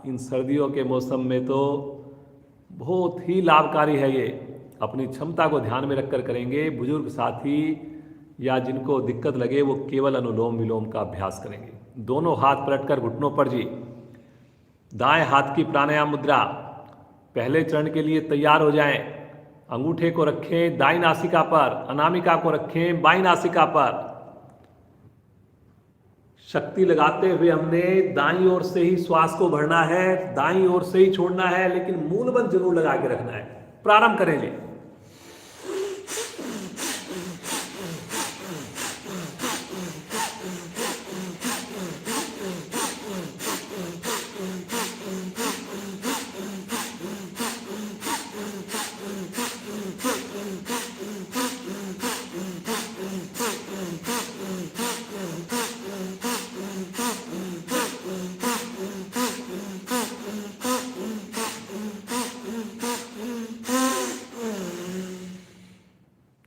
इन सर्दियों के मौसम में तो बहुत ही लाभकारी है ये। अपनी क्षमता को ध्यान में रखकर करेंगे। बुजुर्ग साथी या जिनको दिक्कत लगे वो केवल अनुलोम विलोम का अभ्यास करेंगे। दोनों हाथ पलटकर घुटनों पर जी। दाएं हाथ की प्राणायाम मुद्रा। पहले चरण के लिए तैयार हो जाएं। अंगूठे को रखें दाईं नासिका पर, अनामिका को रखें बाईं नासिका पर। शक्ति लगाते हुए हमने दाईं ओर से ही श्वास को भरना है, दाईं ओर से ही छोड़ना है, लेकिन मूल बंद जरूर लगा के रखना है। प्रारंभ करें जी।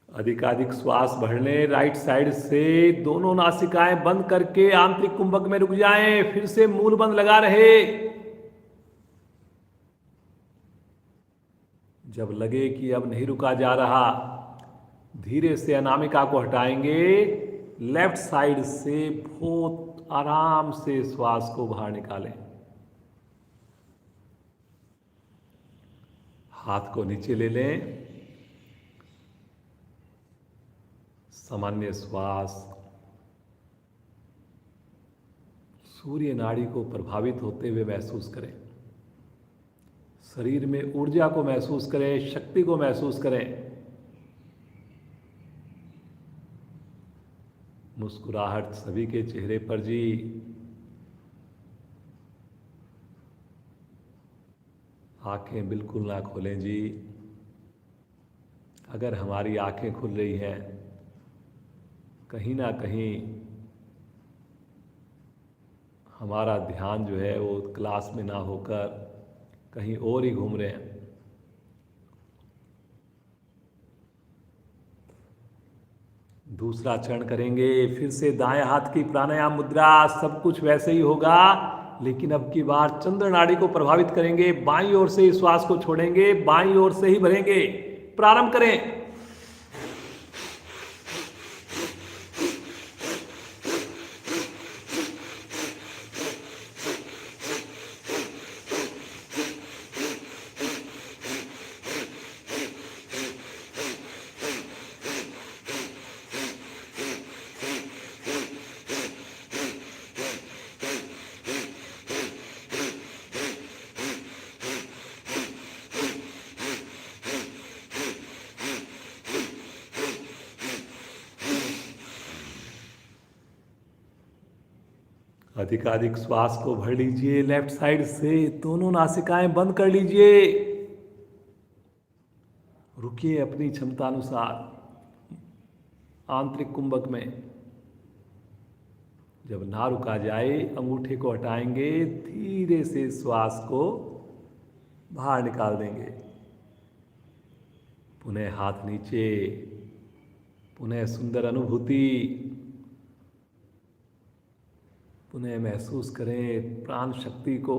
अधिकाधिक श्वास भर लें। राइट साइड से दोनों नासिकाएं बंद करके आंतरिक कुंभक में रुक जाएं। फिर से मूल बंद लगा रहे। जब लगे कि अब नहीं रुका जा रहा, धीरे से अनामिका को हटाएंगे। लेफ्ट साइड से बहुत आराम से श्वास को बाहर निकालें। हाथ को नीचे ले लें। सामान्य श्वास सूर्य नाड़ी को प्रभावित होते हुए महसूस करें। शरीर में ऊर्जा को महसूस करें, शक्ति को महसूस करें। मुस्कुराहट सभी के चेहरे पर जी। आंखें बिल्कुल ना खोलें जी। अगर हमारी आंखें खुल रही हैं, कहीं ना कहीं हमारा ध्यान जो है वो क्लास में ना होकर कहीं और ही घूम रहे हैं। दूसरा चरण करेंगे। फिर से दाएं हाथ की प्राणायाम मुद्रा। सब कुछ वैसे ही होगा, लेकिन अब की बार चंद्र नाड़ी को प्रभावित करेंगे। बाईं ओर से ही श्वास को छोड़ेंगे, बाईं ओर से ही भरेंगे। प्रारंभ करें। अधिकाधिक श्वास को भर लीजिए। लेफ्ट साइड से दोनों नासिकाएं बंद कर लीजिए। रुकिए अपनी क्षमता अनुसार आंतरिक कुंभक में। जब ना रुका जाए, अंगूठे को हटाएंगे, धीरे से श्वास को बाहर निकाल देंगे। पुनः हाथ नीचे। पुनः सुंदर अनुभूति। पुनः महसूस करें प्राण शक्ति को।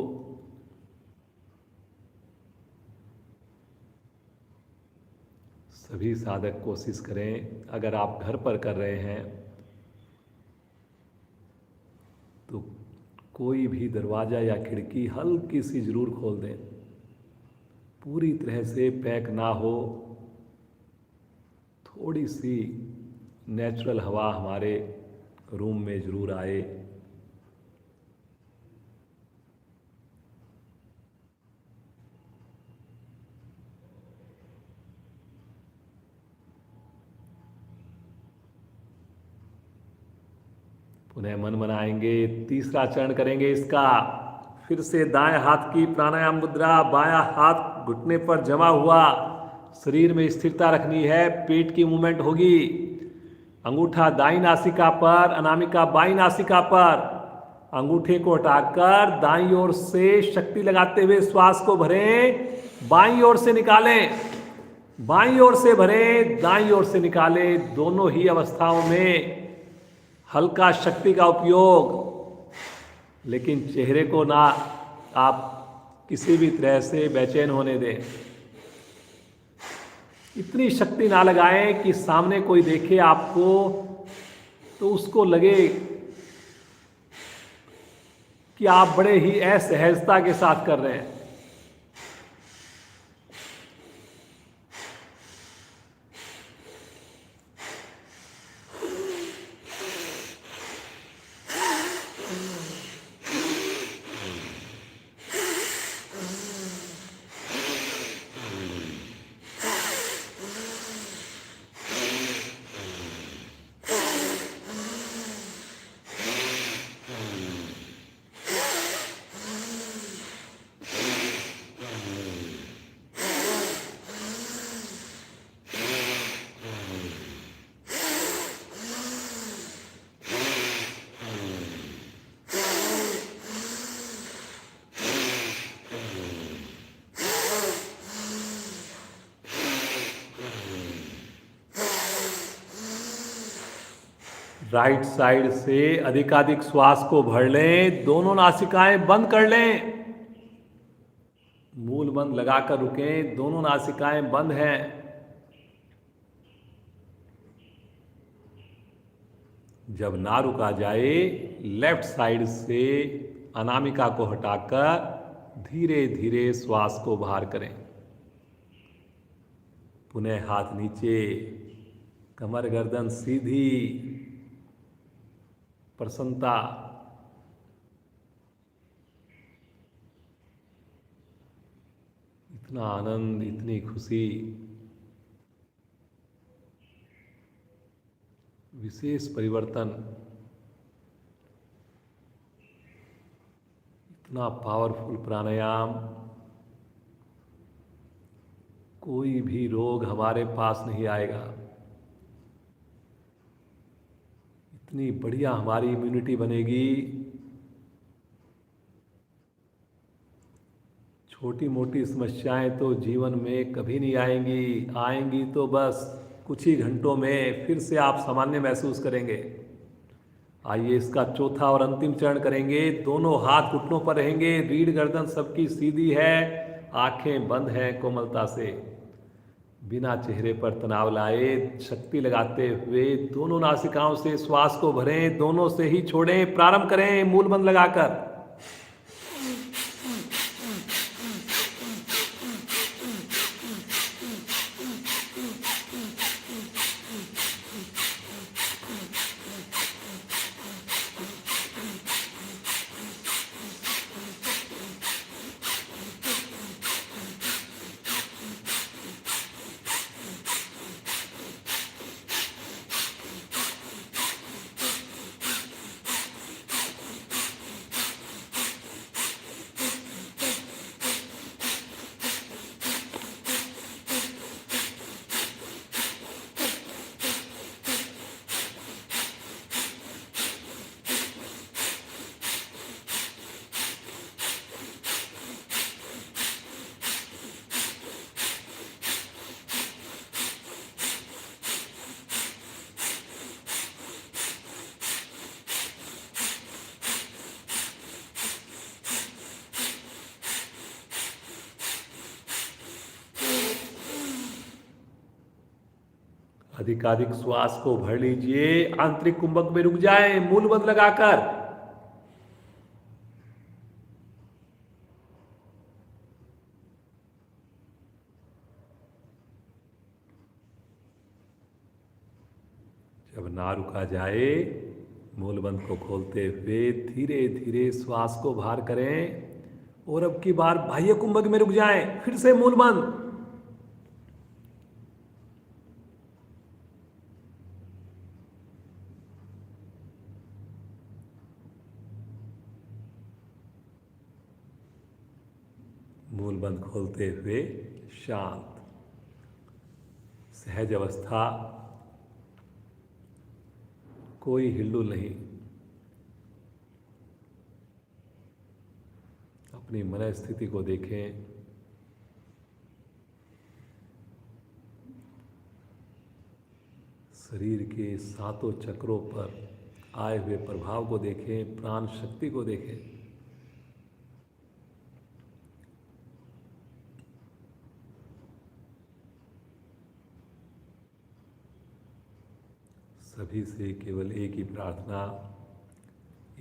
सभी साधक कोशिश करें, अगर आप घर पर कर रहे हैं तो कोई भी दरवाज़ा या खिड़की हल्की सी जरूर खोल दें। पूरी तरह से पैक ना हो, थोड़ी सी नेचुरल हवा हमारे रूम में जरूर आए। पुनः मन बनाएंगे। तीसरा चरण करेंगे इसका। फिर से दाएं हाथ की प्राणायाम मुद्रा। बायां हाथ घुटने पर जमा हुआ। शरीर में स्थिरता रखनी है। पेट की मूवमेंट होगी। अंगूठा दाईं नासिका पर, अनामिका बाईं नासिका पर। अंगूठे को हटाकर दाईं ओर से शक्ति लगाते हुए श्वास को भरें। बाईं ओर से निकालें। बाईं ओर से भरें, दाईं ओर से निकालें। दोनों ही अवस्थाओं में हल्का शक्ति का उपयोग, लेकिन चेहरे को ना आप किसी भी तरह से बेचैन होने दें। इतनी शक्ति ना लगाएं कि सामने कोई देखे आपको तो उसको लगे कि आप बड़े ही असहजता के साथ कर रहे हैं। राइट साइड से अधिकाधिक श्वास को भर लें, दोनों नासिकाएं बंद कर लें, मूल बंद लगाकर रुकें, दोनों नासिकाएं बंद हैं। जब ना रुका जाए, लेफ्ट साइड से अनामिका को हटाकर धीरे धीरे श्वास को बाहर करें। पुनः हाथ नीचे, कमर गर्दन सीधी, प्रसन्नता। इतना आनंद, इतनी खुशी, विशेष परिवर्तन, इतना पावरफुल प्राणायाम। कोई भी रोग हमारे पास नहीं आएगा। इतनी बढ़िया हमारी इम्यूनिटी बनेगी। छोटी मोटी समस्याएं तो जीवन में कभी नहीं आएंगी, आएंगी तो बस कुछ ही घंटों में फिर से आप सामान्य महसूस करेंगे। आइए इसका चौथा और अंतिम चरण करेंगे। दोनों हाथ घुटनों पर रहेंगे, रीढ़ गर्दन सबकी सीधी है, आंखें बंद हैं कोमलता से। बिना चेहरे पर तनाव लाए, शक्ति लगाते हुए दोनों नासिकाओं से श्वास को भरें, दोनों से ही छोड़ें। प्रारंभ करें मूल बंद लगाकर। अधिकाधिक श्वास को भर लीजिए, आंतरिक कुंभक में रुक जाएं मूल बंद लगाकर। जब ना रुका जाए, मूल बंद को खोलते हुए धीरे धीरे श्वास को बाहर करें और अब की बार बाह्य कुंभक में रुक जाएं। फिर से मूल बंद। मूल बंद खोलते हुए शांत सहज अवस्था, कोई हिलडुल नहीं। अपनी मन स्थिति को देखें। शरीर के सातों चक्रों पर आए हुए प्रभाव को देखें, प्राण शक्ति को देखें। सभी से केवल एक ही प्रार्थना,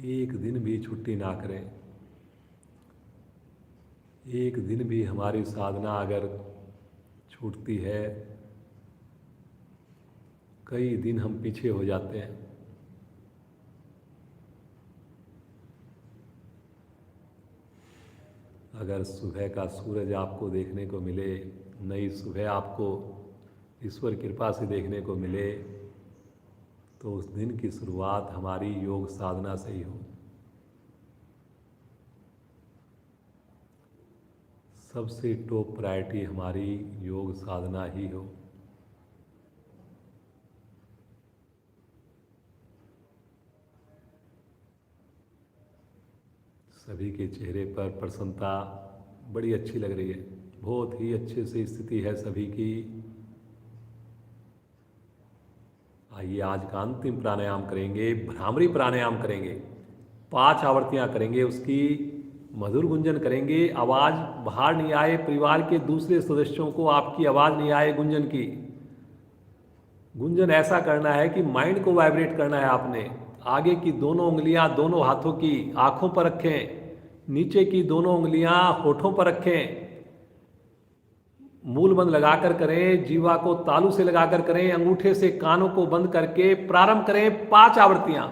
एक दिन भी छुट्टी ना करें। एक दिन भी हमारी साधना अगर छूटती है, कई दिन हम पीछे हो जाते हैं। अगर सुबह का सूरज आपको देखने को मिले, नई सुबह आपको ईश्वर कृपा से देखने को मिले, तो उस दिन की शुरुआत हमारी योग साधना से ही हो। सबसे टॉप प्रायोरिटी हमारी योग साधना ही हो। सभी के चेहरे पर प्रसन्नता बड़ी अच्छी लग रही है, बहुत ही अच्छे से स्थिति है सभी की। आइए आज का अंतिम प्राणायाम करेंगे, भ्रामरी प्राणायाम करेंगे। 5 आवर्तियां करेंगे, उसकी मधुर गुंजन करेंगे। आवाज़ बाहर नहीं आए, परिवार के दूसरे सदस्यों को आपकी आवाज़ नहीं आए गुंजन की। गुंजन ऐसा करना है कि माइंड को वाइब्रेट करना है आपने। आगे की दोनों उंगलियां दोनों हाथों की आंखों पर रखें, नीचे की दोनों उंगलियां होठों पर रखें। मूल बंद लगाकर करें, जीवा को तालू से लगाकर करें, अंगूठे से कानों को बंद करके प्रारंभ करें 5 आवर्तियां।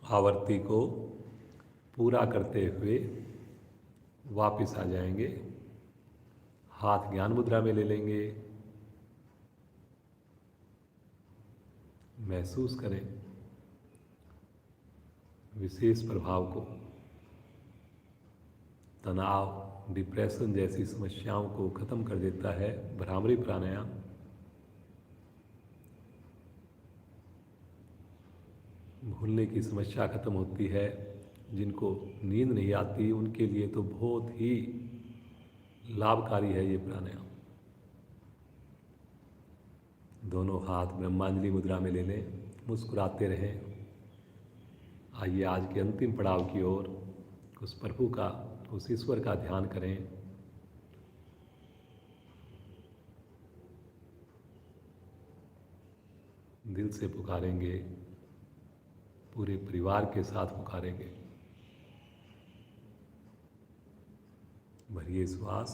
आवर्ती को पूरा करते हुए वापस आ जाएंगे। हाथ ज्ञान मुद्रा में ले लेंगे। महसूस करें विशेष प्रभाव को। तनाव, डिप्रेशन जैसी समस्याओं को खत्म कर देता है भ्रामरी प्राणायाम। भूलने की समस्या खत्म होती है। जिनको नींद नहीं आती उनके लिए तो बहुत ही लाभकारी है ये प्राणायाम। दोनों हाथ ब्रह्मांजलि मुद्रा में ले लें, मुस्कुराते रहें। आइए आज के अंतिम पड़ाव की ओर उस प्रभु का, उस ईश्वर का ध्यान करें। दिल से पुकारेंगे, पूरे परिवार के साथ पुकारेंगे। भरिए श्वास।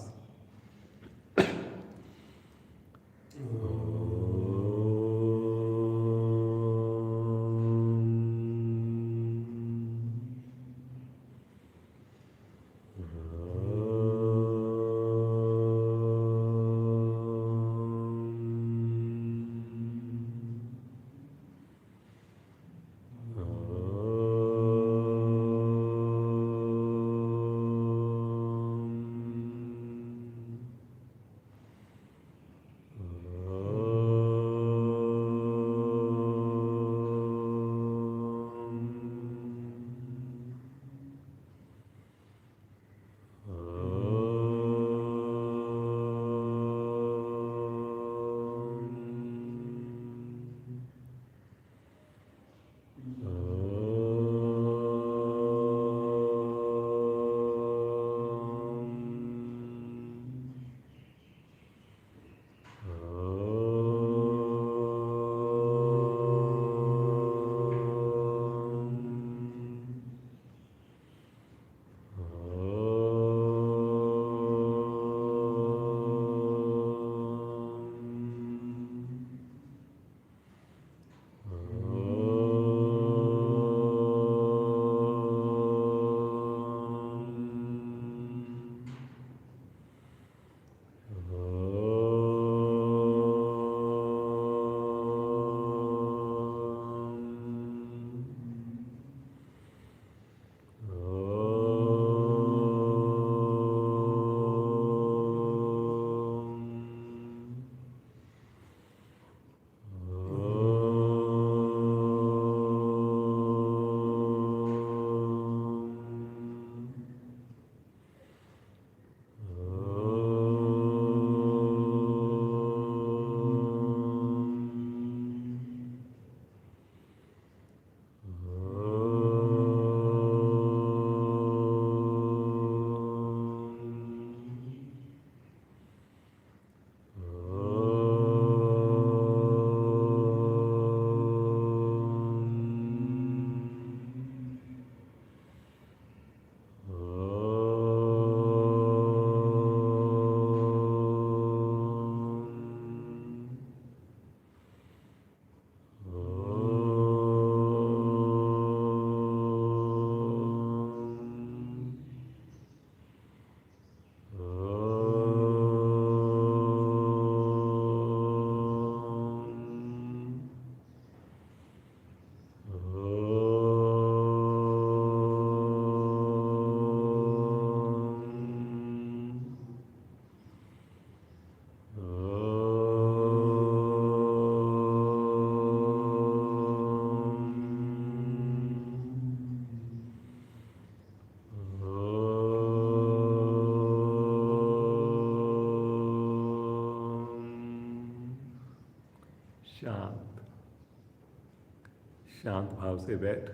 शांत भाव से बैठ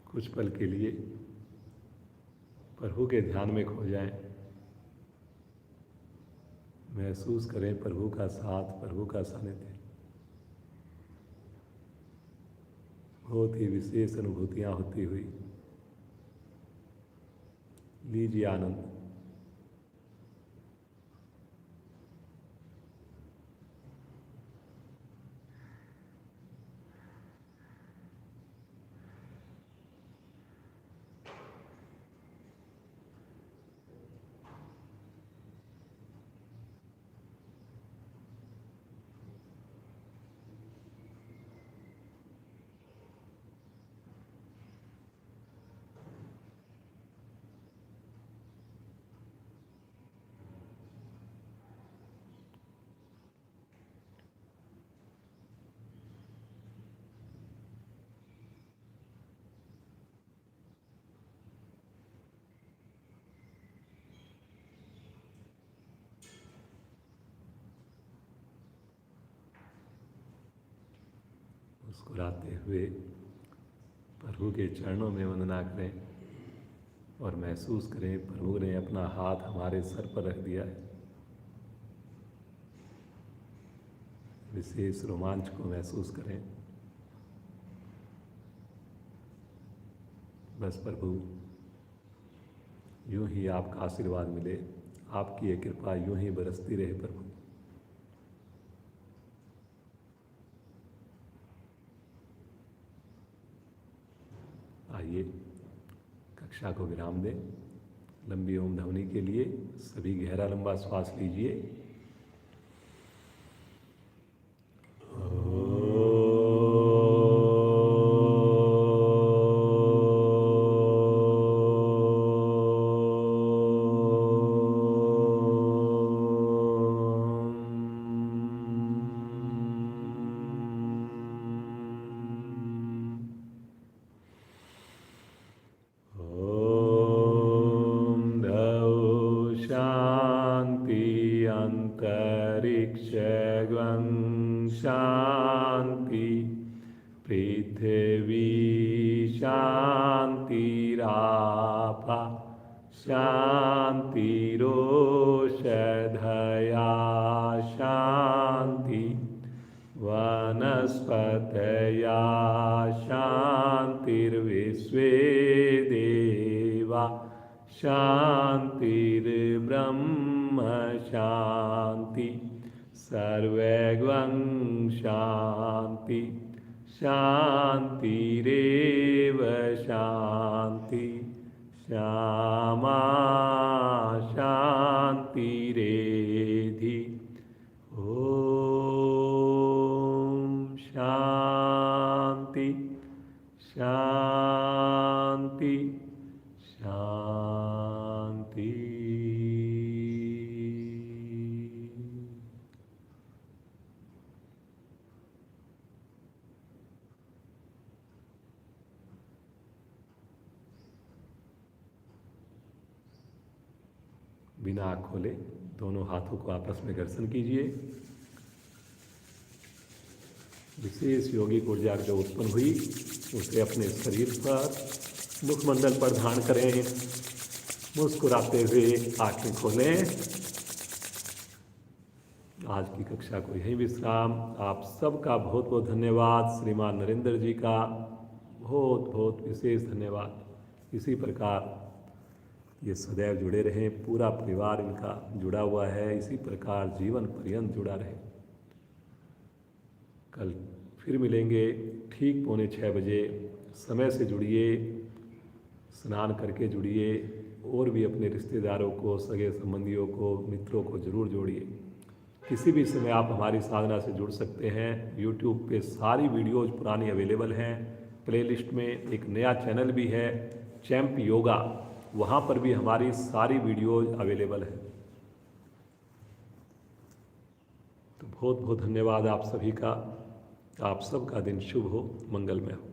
कुछ पल के लिए प्रभु के ध्यान में खो जाएं। महसूस करें प्रभु का साथ, प्रभु का सानिध्य। बहुत ही विशेष अनुभूतियां होती हुई लीजिए आनंद। मुस्कुराते हुए प्रभु के चरणों में वंदना करें और महसूस करें प्रभु ने अपना हाथ हमारे सर पर रख दिया है। विशेष रोमांच को महसूस करें। बस प्रभु यूं ही आपका आशीर्वाद मिले, आपकी ये कृपा यूं ही बरसती रहे प्रभु। आइए कक्षा को विराम दें। लंबी ओम ध्वनि के लिए सभी गहरा लंबा श्वास लीजिए। अंतरिक्षगं शांति, पृथ्वी शांतिरापा शांतिरोषधया शांति, वनस्पतया शांतिर्विश्वे देवा शांतिर्ब्रह्म शांति, सर्वैवं शांति शांतिरेव शांति, श्यामा शांतिरेधि। ओम शांति शांति शांति। बिना आँख खोले दोनों हाथों को आपस में घर्षण कीजिए। विशेष यौगिक ऊर्जा जो उत्पन्न हुई उसे अपने शरीर पर, मुखमंडल पर धारण करें। मुस्कुराते हुए आँखें खोलें। आज की कक्षा को यहीं विश्राम। आप सबका बहुत बहुत धन्यवाद। श्रीमान नरेंद्र जी का बहुत बहुत विशेष धन्यवाद। इसी प्रकार ये सदैव जुड़े रहें। पूरा परिवार इनका जुड़ा हुआ है। इसी प्रकार जीवन पर्यंत जुड़ा रहे। कल फिर मिलेंगे ठीक 5:45 बजे। समय से जुड़िए, स्नान करके जुड़िए और भी अपने रिश्तेदारों को, सगे संबंधियों को, मित्रों को जरूर जोड़िए। किसी भी समय आप हमारी साधना से जुड़ सकते हैं। यूट्यूब पे सारी वीडियोज पुरानी अवेलेबल हैं। प्लेलिस्ट में एक नया चैनल भी है, चैंप योगा, वहाँ पर भी हमारी सारी वीडियोज अवेलेबल है। तो बहुत बहुत धन्यवाद आप सभी का। आप सबका दिन शुभ हो, मंगलमय हो।